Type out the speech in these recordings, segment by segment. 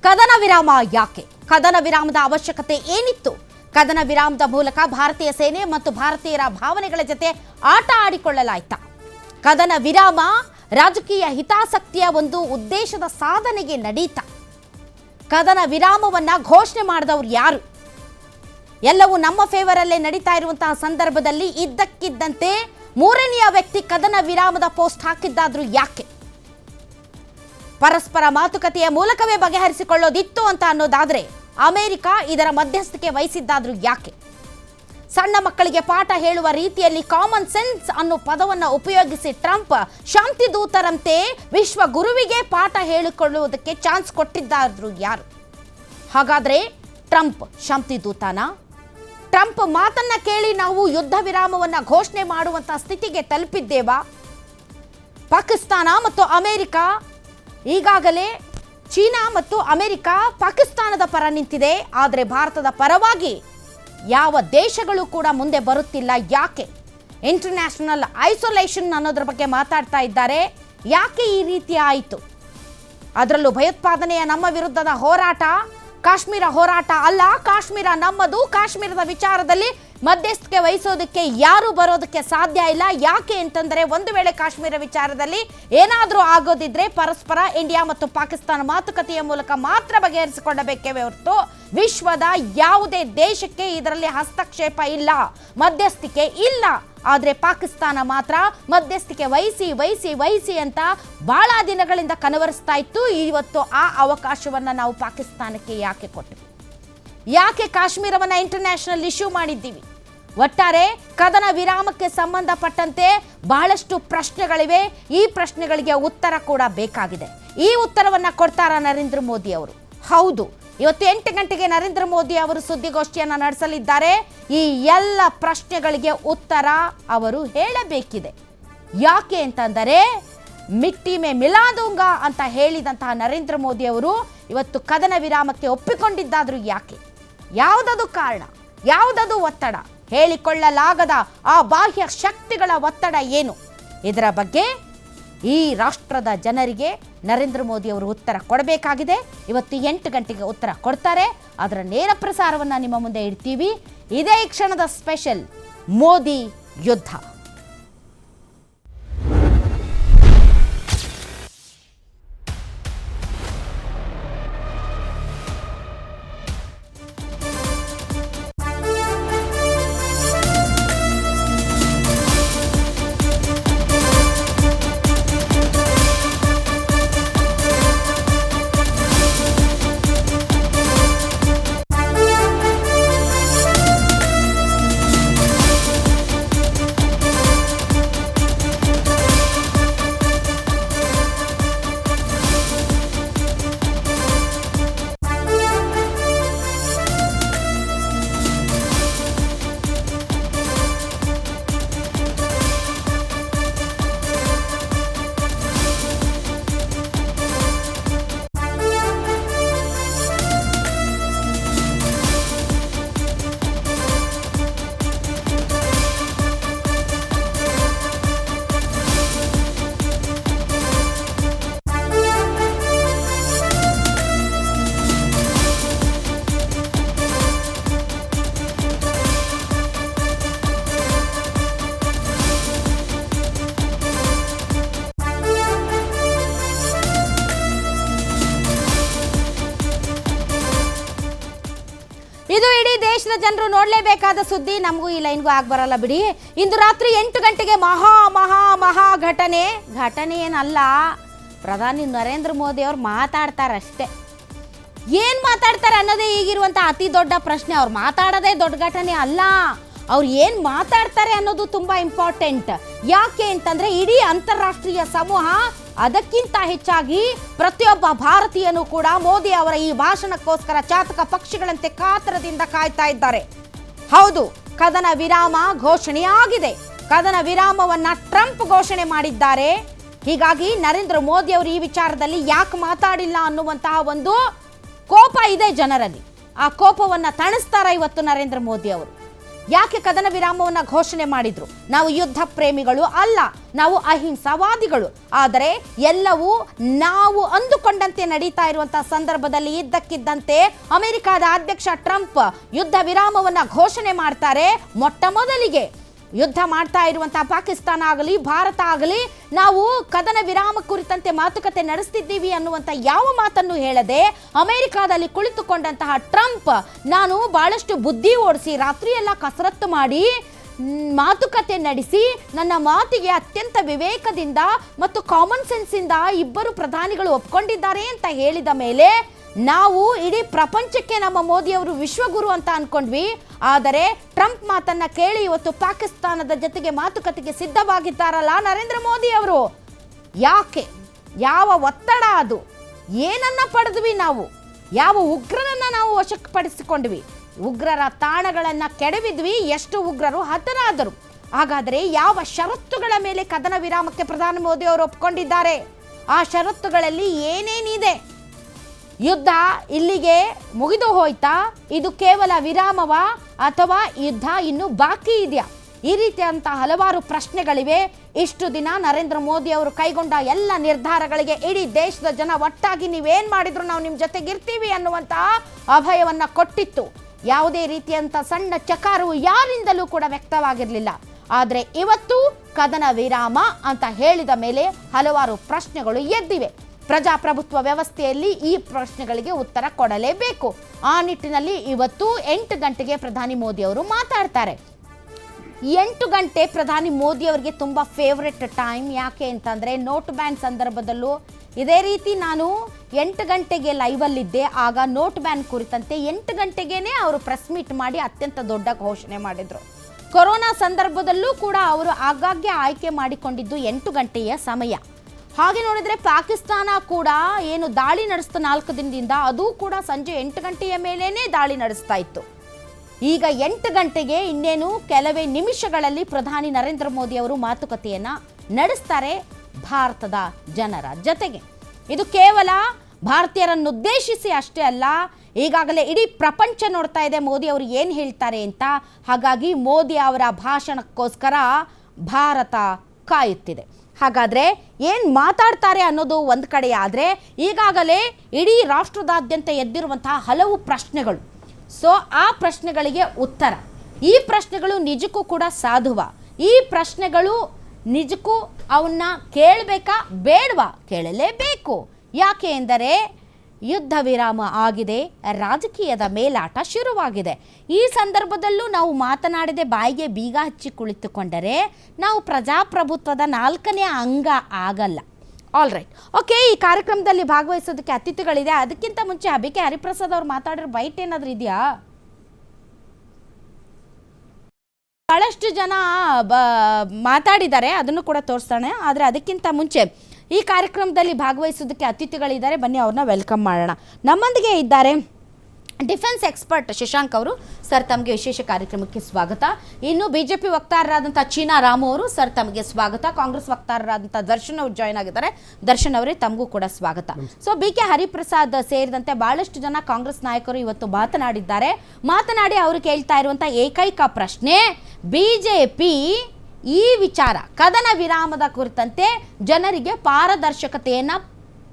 ಕದನ ವಿರಾಮ ಯಾಕೆ? ಕದನ ವಿರಾಮದ ಅವಶ್ಯಕತೆ ಏನಿತ್ತು? ಕದನ ವಿರಾಮದ ಮೂಲಕ ಭಾರತೀಯ ಸೇನೆ ಮತ್ತು ಭಾರತೀಯರ ಭಾವನೆಗಳ ಜೊತೆ ಆಟ ಆಡಿಕೊಳ್ಳಲಾಯ್ತಾ? ಕದನ ವಿರಾಮ ರಾಜಕೀಯ ಹಿತಾಸಕ್ತಿಯ ಒಂದು ಉದ್ದೇಶದ ಸಾಧನೆಗೆ ನಡೀತಾ? ಕದನ ವಿರಾಮವನ್ನ ಘೋಷಣೆ ಮಾಡಿದವರು ಯಾರು? ಎಲ್ಲವೂ ನಮ್ಮ ಫೇವರಲ್ಲೇ ನಡೀತಾ ಇರುವಂತಹ ಸಂದರ್ಭದಲ್ಲಿ ಇದ್ದಕ್ಕಿದ್ದಂತೆ ಮೂರನೆಯ ವ್ಯಕ್ತಿ ಕದನ ವಿರಾಮದ ಪೋಸ್ಟ್ ಹಾಕಿದ್ದಾದ್ರೂ ಯಾಕೆ? ಪರಸ್ಪರ ಮಾತುಕತೆಯ ಮೂಲಕವೇ ಬಗೆಹರಿಸಿಕೊಳ್ಳೋದಿತ್ತು ಅಂತ ಅನ್ನೋದಾದ್ರೆ ಅಮೆರಿಕ ಇದರ ಮಧ್ಯಸ್ಥಿಕೆ ವಹಿಸಿದ್ದಾದ್ರೂ ಯಾಕೆ? ಸಣ್ಣ ಮಕ್ಕಳಿಗೆ ಪಾಠ ಹೇಳುವ ರೀತಿಯಲ್ಲಿ ಕಾಮನ್ ಸೆನ್ಸ್ ಅನ್ನೋ ಪದವನ್ನು ಉಪಯೋಗಿಸಿ ಟ್ರಂಪ್ ಶಾಂತಿ ದೂತರಂತೆ ವಿಶ್ವ ಗುರುವಿಗೆ ಪಾಠ ಹೇಳಿಕೊಳ್ಳುವುದಕ್ಕೆ ಚಾನ್ಸ್ ಕೊಟ್ಟಿದ್ದಾದ್ರೂ ಯಾರು? ಹಾಗಾದ್ರೆ ಟ್ರಂಪ್ ಶಾಂತಿ ದೂತನ? ಟ್ರಂಪ್ ಮಾತನ್ನ ಕೇಳಿ ನಾವು ಯುದ್ಧ ವಿರಾಮವನ್ನ ಘೋಷಣೆ ಮಾಡುವಂತ ಸ್ಥಿತಿಗೆ ತಲುಪಿದ್ದೇವಾ? ಪಾಕಿಸ್ತಾನ ಮತ್ತು ಅಮೆರಿಕ ಈಗಾಗಲೇ ಚೀನಾ ಮತ್ತು ಅಮೆರಿಕ ಪಾಕಿಸ್ತಾನದ ಪರ ನಿಂತಿದೆ. ಆದರೆ ಭಾರತದ ಪರವಾಗಿ ಯಾವ ದೇಶಗಳು ಕೂಡ ಮುಂದೆ ಬರುತ್ತಿಲ್ಲ. ಯಾಕೆ? ಇಂಟರ್ನ್ಯಾಷನಲ್ ಐಸೋಲೇಷನ್ ಅನ್ನೋದ್ರ ಬಗ್ಗೆ ಮಾತಾಡ್ತಾ ಇದ್ದಾರೆ. ಯಾಕೆ ಈ ರೀತಿ ಆಯಿತು? ಅದರಲ್ಲೂ ಭಯೋತ್ಪಾದನೆಯ ನಮ್ಮ ವಿರುದ್ಧದ ಹೋರಾಟ ಕಾಶ್ಮೀರ ಹೋರಾಟ ಅಲ್ಲ, ಕಾಶ್ಮೀರ ನಮ್ಮದು. ಕಾಶ್ಮೀರದ ವಿಚಾರದಲ್ಲಿ ಮಧ್ಯಸ್ಥಿಕೆ ವಹಿಸೋದಕ್ಕೆ ಯಾರು ಬರೋದಕ್ಕೆ ಸಾಧ್ಯ ಇಲ್ಲ. ಯಾಕೆ ಅಂತಂದರೆ, ಒಂದು ವೇಳೆ ಕಾಶ್ಮೀರ ವಿಚಾರದಲ್ಲಿ ಏನಾದರೂ ಆಗೋದಿದ್ರೆ ಪರಸ್ಪರ ಇಂಡಿಯಾ ಮತ್ತು ಪಾಕಿಸ್ತಾನ ಮಾತುಕತೆಯ ಮೂಲಕ ಮಾತ್ರ ಬಗೆಹರಿಸಿಕೊಳ್ಳಬೇಕೇ ಹೊರತು ವಿಶ್ವದ ಯಾವುದೇ ದೇಶಕ್ಕೆ ಇದರಲ್ಲಿ ಹಸ್ತಕ್ಷೇಪ ಇಲ್ಲ, ಮಧ್ಯಸ್ಥಿಕೆ ಇಲ್ಲ. ಆದರೆ ಪಾಕಿಸ್ತಾನ ಮಾತ್ರ ಮಧ್ಯಸ್ಥಿಕೆ ವಹಿಸಿ ವಹಿಸಿ ವಹಿಸಿ ಅಂತ ಬಹಳ ದಿನಗಳಿಂದ ಕನವರಿಸ್ತಾ ಇತ್ತು. ಇವತ್ತು ಆ ಅವಕಾಶವನ್ನು ನಾವು ಪಾಕಿಸ್ತಾನಕ್ಕೆ ಯಾಕೆ ಕೊಟ್ಟಿವಿ? ಯಾಕೆ ಕಾಶ್ಮೀರವನ್ನು ಇಂಟರ್ನ್ಯಾಷನಲ್ ಇಶ್ಯೂ ಮಾಡಿದ್ದೀವಿ? ಒಟ್ಟಾರೆ ಕದನ ವಿರಾಮಕ್ಕೆ ಸಂಬಂಧಪಟ್ಟಂತೆ ಬಹಳಷ್ಟು ಪ್ರಶ್ನೆಗಳಿವೆ. ಈ ಪ್ರಶ್ನೆಗಳಿಗೆ ಉತ್ತರ ಕೂಡ ಬೇಕಾಗಿದೆ. ಈ ಉತ್ತರವನ್ನು ಕೊಡ್ತಾರಾ ನರೇಂದ್ರ ಮೋದಿ ಅವರು? ಹೌದು, ಇವತ್ತು 8 ಗಂಟೆಗೆ ನರೇಂದ್ರ ಮೋದಿ ಅವರು ಸುದ್ದಿಗೋಷ್ಠಿಯನ್ನು ನಡೆಸಲಿದ್ದಾರೆ. ಈ ಎಲ್ಲ ಪ್ರಶ್ನೆಗಳಿಗೆ ಉತ್ತರ ಅವರು ಹೇಳಬೇಕಿದೆ. ಯಾಕೆ ಅಂತಂದರೆ, ಮಿಟ್ಟಿ ಮೇ ಮಿಲಾದೂಂಗಾ ಅಂತ ಹೇಳಿದಂತಹ ನರೇಂದ್ರ ಮೋದಿ ಅವರು ಇವತ್ತು ಕದನ ವಿರಾಮಕ್ಕೆ ಒಪ್ಪಿಕೊಂಡಿದ್ದಾದ್ರೂ ಯಾಕೆ? ಯಾವುದದು ಕಾರಣ? ಯಾವುದದು ಒತ್ತಡ? ಹೇಳಿಕೊಳ್ಳಲಾಗದ ಆ ಬಾಹ್ಯ ಶಕ್ತಿಗಳ ಒತ್ತಡ ಏನು? ಇದರ ಬಗ್ಗೆ ಈ ರಾಷ್ಟ್ರದ ಜನರಿಗೆ ನರೇಂದ್ರ ಮೋದಿ ಅವರು ಉತ್ತರ ಕೊಡಬೇಕಾಗಿದೆ. ಇವತ್ತು 8 ಗಂಟೆಗೆ ಉತ್ತರ ಕೊಡ್ತಾರೆ. ಅದರ ನೇರ ಪ್ರಸಾರವನ್ನು ನಿಮ್ಮ ಮುಂದೆ ಇಡ್ತೀವಿ. ಇದೇ ಈ ಕ್ಷಣದ ಸ್ಪೆಷಲ್ ಮೋದಿ ಯುದ್ಧ. ಇದು ಇಡೀ ದೇಶದ ಜನರು ನೋಡಲೇಬೇಕಾದ ಸುದ್ದಿ. ನಮಗೂ ಈ ಲೈನ್ಗೂ ಬರಲ್ಲ ಬಿಡಿ. ಇಂದು ರಾತ್ರಿ 8 ಗಂಟೆಗೆ ಮಹಾ ಮಹಾ ಮಹಾ ಘಟನೆ ಏನಲ್ಲ, ಪ್ರಧಾನಿ ನರೇಂದ್ರ ಮೋದಿ ಅವರು ಮಾತಾಡ್ತಾರಷ್ಟೇ. ಏನು ಮಾತಾಡ್ತಾರೆ ಅನ್ನೋದೇ ಈಗಿರುವಂಥ ಅತಿ ದೊಡ್ಡ ಪ್ರಶ್ನೆ. ಅವ್ರು ಮಾತಾಡೋದೇ ದೊಡ್ಡ ಘಟನೆ ಅಲ್ಲ, ಅವ್ರು ಏನು ಮಾತಾಡ್ತಾರೆ ಅನ್ನೋದು ತುಂಬ ಇಂಪಾರ್ಟೆಂಟ್. ಯಾಕೆ ಅಂತಂದರೆ, ಇಡೀ ಅಂತಾರಾಷ್ಟ್ರೀಯ ಸಮೂಹ, ಅದಕ್ಕಿಂತ ಹೆಚ್ಚಾಗಿ ಪ್ರತಿಯೊಬ್ಬ ಭಾರತೀಯನು ಕೂಡ ಮೋದಿ ಅವರ ಈ ಭಾಷಣಕ್ಕೋಸ್ಕರ ಚಾತಕ ಪಕ್ಷಿಗಳಂತೆ ಕಾತರದಿಂದ ಕಾಯ್ತಾ ಇದ್ದಾರೆ. ಹೌದು, ಕದನ ವಿರಾಮ ಘೋಷಣೆಯಾಗಿದೆ. ಕದನ ವಿರಾಮವನ್ನ ಟ್ರಂಪ್ ಘೋಷಣೆ ಮಾಡಿದ್ದಾರೆ. ಹೀಗಾಗಿ ನರೇಂದ್ರ ಮೋದಿ ಅವರು ಈ ವಿಚಾರದಲ್ಲಿ ಯಾಕೆ ಮಾತಾಡಿಲ್ಲ ಅನ್ನುವಂತಹ ಒಂದು ಕೋಪ ಇದೆ ಜನರಲ್ಲಿ. ಆ ಕೋಪವನ್ನು ತಣಿಸ್ತಾರ ಇವತ್ತು ನರೇಂದ್ರ ಮೋದಿ ಅವರು. ಯಾಕೆ ಕದನ ವಿರಾಮವನ್ನು ಘೋಷಣೆ ಮಾಡಿದ್ರು? ನಾವು ಯುದ್ಧ ಪ್ರೇಮಿಗಳು ಅಲ್ಲ, ನಾವು ಅಹಿಂಸಾವಾದಿಗಳು. ಆದರೆ ಎಲ್ಲವೂ ನಾವು ಅಂದುಕೊಂಡಂತೆ ನಡೀತಾ ಇರುವಂತಹ ಸಂದರ್ಭದಲ್ಲಿ ಇದ್ದಕ್ಕಿದ್ದಂತೆ ಅಮೆರಿಕದ ಅಧ್ಯಕ್ಷ ಟ್ರಂಪ್ ಯುದ್ಧ ವಿರಾಮವನ್ನು ಘೋಷಣೆ ಮಾಡ್ತಾರೆ. ಮೊಟ್ಟ ಮೊದಲಿಗೆ ಯುದ್ಧ ಮಾಡ್ತಾ ಇರುವಂತಹ ಪಾಕಿಸ್ತಾನ ಆಗಲಿ ಭಾರತ ಆಗಲಿ ನಾವು ಕದನ ವಿರಾಮ ಕುರಿತಂತೆ ಮಾತುಕತೆ ನಡೆಸ್ತಿದ್ದೀವಿ ಅನ್ನುವಂಥ ಯಾವ ಮಾತನ್ನು ಹೇಳದೆ ಅಮೆರಿಕಾದಲ್ಲಿ ಕುಳಿತುಕೊಂಡಂತಹ ಟ್ರಂಪ್ ನಾನು ಬಹಳಷ್ಟು ಬುದ್ಧಿ ಓಡಿಸಿ ರಾತ್ರಿ ಎಲ್ಲ ಕಸರತ್ತು ಮಾಡಿ ಮಾತುಕತೆ ನಡೆಸಿ ನನ್ನ ಮಾತಿಗೆ ಅತ್ಯಂತ ವಿವೇಕದಿಂದ ಮತ್ತು ಕಾಮನ್ ಸೆನ್ಸ್ ಇಂದ ಇಬ್ಬರು ಪ್ರಧಾನಿಗಳು ಒಪ್ಕೊಂಡಿದ್ದಾರೆ ಅಂತ ಹೇಳಿದ ಮೇಲೆ ನಾವು ಇಡೀ ಪ್ರಪಂಚಕ್ಕೆ ನಮ್ಮ ಮೋದಿಯವರು ವಿಶ್ವಗುರು ಅಂತ ಅನ್ಕೊಂಡ್ವಿ. ಆದರೆ ಟ್ರಂಪ್ ಮಾತನ್ನ ಕೇಳಿ ಇವತ್ತು ಪಾಕಿಸ್ತಾನದ ಜೊತೆಗೆ ಮಾತುಕತೆಗೆ ಸಿದ್ಧವಾಗಿದ್ದಾರಲ್ಲ ನರೇಂದ್ರ ಮೋದಿ ಅವರು. ಯಾಕೆ? ಯಾವ ಒತ್ತಡ ಅದು? ಏನನ್ನ ಪಡೆದ್ವಿ ನಾವು? ಯಾವ ಉಗ್ರರನ್ನ ನಾವು ವಶಪಡಿಸಿಕೊಂಡ್ವಿ? ಉಗ್ರರ ತಾಣಗಳನ್ನ ಕೆಡವಿದ್ವಿ. ಎಷ್ಟು ಉಗ್ರರು ಹತರಾದರು. ಹಾಗಾದರೆ ಯಾವ ಷರತ್ತುಗಳ ಮೇಲೆ ಕದನ ವಿರಾಮಕ್ಕೆ ಪ್ರಧಾನಿ ಮೋದಿ ಅವರು ಒಪ್ಕೊಂಡಿದ್ದಾರೆ? ಆ ಷರತ್ತುಗಳಲ್ಲಿ ಏನೇನಿದೆ? ಯುದ್ಧ ಇಲ್ಲಿಗೆ ಮುಗಿದು ಹೋಯ್ತಾ? ಇದು ಕೇವಲ ವಿರಾಮವಾ ಅಥವಾ ಯುದ್ಧ ಇನ್ನು ಬಾಕಿ ಇದೆಯಾ? ಈ ರೀತಿಯಂತಹ ಹಲವಾರು ಪ್ರಶ್ನೆಗಳಿವೆ. ಇಷ್ಟು ದಿನ ನರೇಂದ್ರ ಮೋದಿ ಅವರು ಕೈಗೊಂಡ ಎಲ್ಲ ನಿರ್ಧಾರಗಳಿಗೆ ಇಡೀ ದೇಶದ ಜನ ಒಟ್ಟಾಗಿ ನೀವೇನ್ ಮಾಡಿದ್ರು ನಾವು ನಿಮ್ಮ ಜೊತೆಗಿರ್ತೀವಿ ಅನ್ನುವಂತಹ ಅಭಯವನ್ನ ಕೊಟ್ಟಿತ್ತು. ಯಾವುದೇ ರೀತಿಯಂತ ಸಣ್ಣ ಚಕಾರವು ಯಾರಿಂದಲೂ ಕೂಡ ವ್ಯಕ್ತವಾಗಿರಲಿಲ್ಲ. ಆದರೆ ಇವತ್ತು ಕದನ ವಿರಾಮ ಅಂತ ಹೇಳಿದ ಮೇಲೆ ಹಲವಾರು ಪ್ರಶ್ನೆಗಳು ಎದ್ದಿವೆ. ಪ್ರಜಾಪ್ರಭುತ್ವ ವ್ಯವಸ್ಥೆಯಲ್ಲಿ ಈ ಪ್ರಶ್ನೆಗಳಿಗೆ ಉತ್ತರ ಕೊಡಲೇಬೇಕು. ಆ ನಿಟ್ಟಿನಲ್ಲಿ ಇವತ್ತು 8 ಗಂಟೆಗೆ ಪ್ರಧಾನಿ ಮೋದಿ ಅವರು ಮಾತಾಡ್ತಾರೆ. 8 ಗಂಟೆ ಪ್ರಧಾನಿ ಮೋದಿ ಅವರಿಗೆ ತುಂಬ ಫೇವ್ರೆಟ್ ಟೈಮ್. ಯಾಕೆ ಅಂತಂದರೆ ನೋಟ್ ಬ್ಯಾನ್ ಸಂದರ್ಭದಲ್ಲೂ ಇದೇ ರೀತಿ ನಾನು 8 ಗಂಟೆಗೆ ಲೈವಲ್ಲಿದ್ದೆ. ಆಗ ನೋಟ್ ಬ್ಯಾನ್ ಕುರಿತಂತೆ 8 ಗಂಟೆಗೇನೆ ಅವರು ಪ್ರೆಸ್ ಮೀಟ್ ಮಾಡಿ ಅತ್ಯಂತ ದೊಡ್ಡ ಘೋಷಣೆ ಮಾಡಿದರು. ಕೊರೋನಾ ಸಂದರ್ಭದಲ್ಲೂ ಕೂಡ ಅವರು ಆಗಾಗ್ಗೆ ಆಯ್ಕೆ ಮಾಡಿಕೊಂಡಿದ್ದು 8 ಗಂಟೆಯ ಸಮಯ. ಹಾಗೆ ನೋಡಿದರೆ ಪಾಕಿಸ್ತಾನ ಕೂಡ ಏನು ದಾಳಿ ನಡೆಸ್ತಾ 4 ದಿನದಿಂದ ಅದು ಕೂಡ ಸಂಜೆ 8 ಗಂಟೆಯ ಮೇಲೇನೆ ದಾಳಿ ನಡೆಸ್ತಾ ಇತ್ತು. ಈಗ 8 ಗಂಟೆಗೆ ಇನ್ನೇನು ಕೆಲವೇ ನಿಮಿಷಗಳಲ್ಲಿ ಪ್ರಧಾನಿ ನರೇಂದ್ರ ಮೋದಿ ಅವರು ಮಾತುಕತೆಯನ್ನ ನಡೆಸ್ತಾರೆ ಭಾರತದ ಜನರ ಜೊತೆಗೆ. ಇದು ಕೇವಲ ಭಾರತೀಯರನ್ನುದ್ದೇಶಿಸಿ ಅಷ್ಟೇ ಅಲ್ಲ, ಈಗಾಗಲೇ ಇಡೀ ಪ್ರಪಂಚ ನೋಡ್ತಾ ಇದೆ ಮೋದಿ ಅವರು ಏನು ಹೇಳ್ತಾರೆ ಅಂತ. ಹಾಗಾಗಿ ಮೋದಿ ಅವರ ಭಾಷಣಕ್ಕೋಸ್ಕರ ಭಾರತ ಕಾಯುತ್ತಿದೆ. ಹಾಗಾದರೆ ಏನು ಮಾತಾಡ್ತಾರೆ ಅನ್ನೋದು ಒಂದು ಕಡೆ ಆದರೆ ಈಗಾಗಲೇ ಇಡೀ ರಾಷ್ಟ್ರದಾದ್ಯಂತ ಎದ್ದಿರುವಂತಹ ಹಲವು ಪ್ರಶ್ನೆಗಳು. ಸೊ ಆ ಪ್ರಶ್ನೆಗಳಿಗೆ ಉತ್ತರ, ಈ ಪ್ರಶ್ನೆಗಳು ನಿಜಕ್ಕೂ ಕೂಡ ಸಾಧುವ? ಈ ಪ್ರಶ್ನೆಗಳು ನಿಜಕ್ಕೂ ಅವನ್ನ ಕೇಳಬೇಕಾ ಬೇಡವಾ? ಕೇಳಲೇಬೇಕು. ಯಾಕೆ ಎಂದರೆ ಯುದ್ಧ ವಿರಾಮ ಆಗಿದೆ, ರಾಜಕೀಯದ ಮೇಲಾಟ ಶುರುವಾಗಿದೆ. ಈ ಸಂದರ್ಭದಲ್ಲೂ ನಾವು ಮಾತನಾಡದೆ ಬಾಯಿಗೆ ಬೀಗ ಹಚ್ಚಿ ಕುಳಿತುಕೊಂಡರೆ ನಾವು ಪ್ರಜಾಪ್ರಭುತ್ವದ 4ನೇ ಅಂಗ ಆಗಲ್ಲ. All right, okay. ಈ ಕಾರ್ಯಕ್ರಮದಲ್ಲಿ ಭಾಗವಹಿಸೋದಕ್ಕೆ ಅತಿಥಿಗಳಿದೆ. ಅದಕ್ಕಿಂತ ಮುಂಚೆ ಬಿಕೆ ಹರಿಪ್ರಸಾದ್ ಅವ್ರು ಮಾತಾಡಿರೋ ಬೈಟ್ ಏನಾದರೂ ಇದೆಯಾ? ಬಹಳಷ್ಟು ಜನ ಮಾತಾಡಿದ್ದಾರೆ, ಅದನ್ನು ಕೂಡ ತೋರಿಸ್ತಾನೆ. ಆದರೆ ಅದಕ್ಕಿಂತ ಮುಂಚೆ ಈ ಕಾರ್ಯಕ್ರಮದಲ್ಲಿ ಭಾಗವಹಿಸೋದಕ್ಕೆ ಅತಿಥಿಗಳಿದ್ದಾರೆ, ಬನ್ನಿ ಅವ್ರನ್ನ ವೆಲ್ಕಮ್ ಮಾಡೋಣ. ನಮ್ಮೊಂದಿಗೆ ಇದ್ದಾರೆ ಡಿಫೆನ್ಸ್ ಎಕ್ಸ್ಪರ್ಟ್ ಶಶಾಂಕ್ ಅವರು. ಸರ್, ತಮಗೆ ವಿಶೇಷ ಕಾರ್ಯಕ್ರಮಕ್ಕೆ ಸ್ವಾಗತ. ಇನ್ನು ಬಿಜೆಪಿ ವಕ್ತಾರರಾದಂಥ ಚೀನಾ ರಾಮು ಅವರು, ಸರ್ ತಮಗೆ ಸ್ವಾಗತ. ಕಾಂಗ್ರೆಸ್ ವಕ್ತಾರರಾದಂಥ ದರ್ಶನ್ ಅವರು ಜಾಯ್ನ್ ಆಗಿದ್ದಾರೆ. ದರ್ಶನ್ ಅವರೇ, ತಮಗೂ ಕೂಡ ಸ್ವಾಗತ. ಸೊ ಬಿಕೆ ಹರಿಪ್ರಸಾದ್ ಸೇರಿದಂತೆ ಬಹಳಷ್ಟು ಜನ ಕಾಂಗ್ರೆಸ್ ನಾಯಕರು ಇವತ್ತು ಮಾತನಾಡಿ ಅವರು ಕೇಳ್ತಾ ಇರುವಂಥ ಏಕೈಕ ಪ್ರಶ್ನೆ, ಬಿಜೆಪಿ ಈ ವಿಚಾರ ಕದನ ವಿರಾಮದ ಕುರಿತಂತೆ ಜನರಿಗೆ ಪಾರದರ್ಶಕತೆಯನ್ನು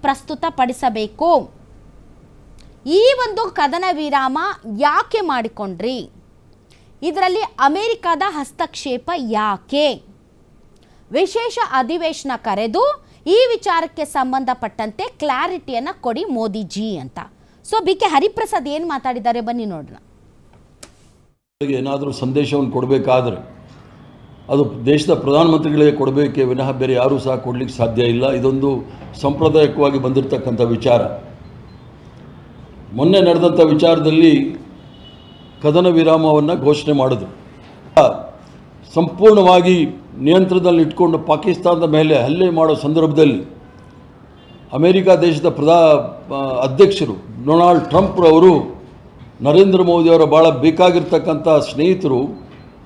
ಪ್ರಸ್ತುತಪಡಿಸಬೇಕು. ಈ ಒಂದು ಕದನ ವಿರಾಮ ಯಾಕೆ ಮಾಡಿಕೊಂಡ್ರಿ? ಇದರಲ್ಲಿ ಅಮೆರಿಕದ ಹಸ್ತಕ್ಷೇಪ ಯಾಕೆ? ವಿಶೇಷ ಅಧಿವೇಶನ ಕರೆದು ಈ ವಿಚಾರಕ್ಕೆ ಸಂಬಂಧಪಟ್ಟಂತೆ ಕ್ಲಾರಿಟಿಯನ್ನು ಕೊಡಿ ಮೋದಿಜಿ ಅಂತ. ಸೊ ಬಿಕೆ ಹರಿಪ್ರಸಾದ್ ಏನು ಮಾತಾಡಿದ್ದಾರೆ ಬನ್ನಿ ನೋಡೋಣ. ಏನಾದರೂ ಸಂದೇಶವನ್ನು ಕೊಡಬೇಕಾದ್ರೆ ಅದು ದೇಶದ ಪ್ರಧಾನಮಂತ್ರಿಗಳಿಗೆ ಕೊಡಬೇಕೇ ವಿನಃ ಬೇರೆ ಯಾರೂ ಸಹ ಕೊಡಲಿಕ್ಕೆ ಸಾಧ್ಯ ಇಲ್ಲ. ಇದೊಂದು ಸಾಂಪ್ರದಾಯಿಕವಾಗಿ ಬಂದಿರತಕ್ಕಂಥ ವಿಚಾರ. ಮೊನ್ನೆ ನಡೆದಂಥ ವಿಚಾರದಲ್ಲಿ ಕದನ ವಿರಾಮವನ್ನು ಘೋಷಣೆ ಮಾಡಿದ್ರು. ಸಂಪೂರ್ಣವಾಗಿ ನಿಯಂತ್ರಣದಲ್ಲಿ ಇಟ್ಕೊಂಡು ಪಾಕಿಸ್ತಾನದ ಮೇಲೆ ಹಲ್ಲೆ ಮಾಡೋ ಸಂದರ್ಭದಲ್ಲಿ ಅಮೇರಿಕ ದೇಶದ ಅಧ್ಯಕ್ಷರು ಡೊನಾಲ್ಡ್ ಟ್ರಂಪ್ರವರು ನರೇಂದ್ರ ಮೋದಿಯವರ ಭಾಳ ಬೇಕಾಗಿರ್ತಕ್ಕಂಥ ಸ್ನೇಹಿತರು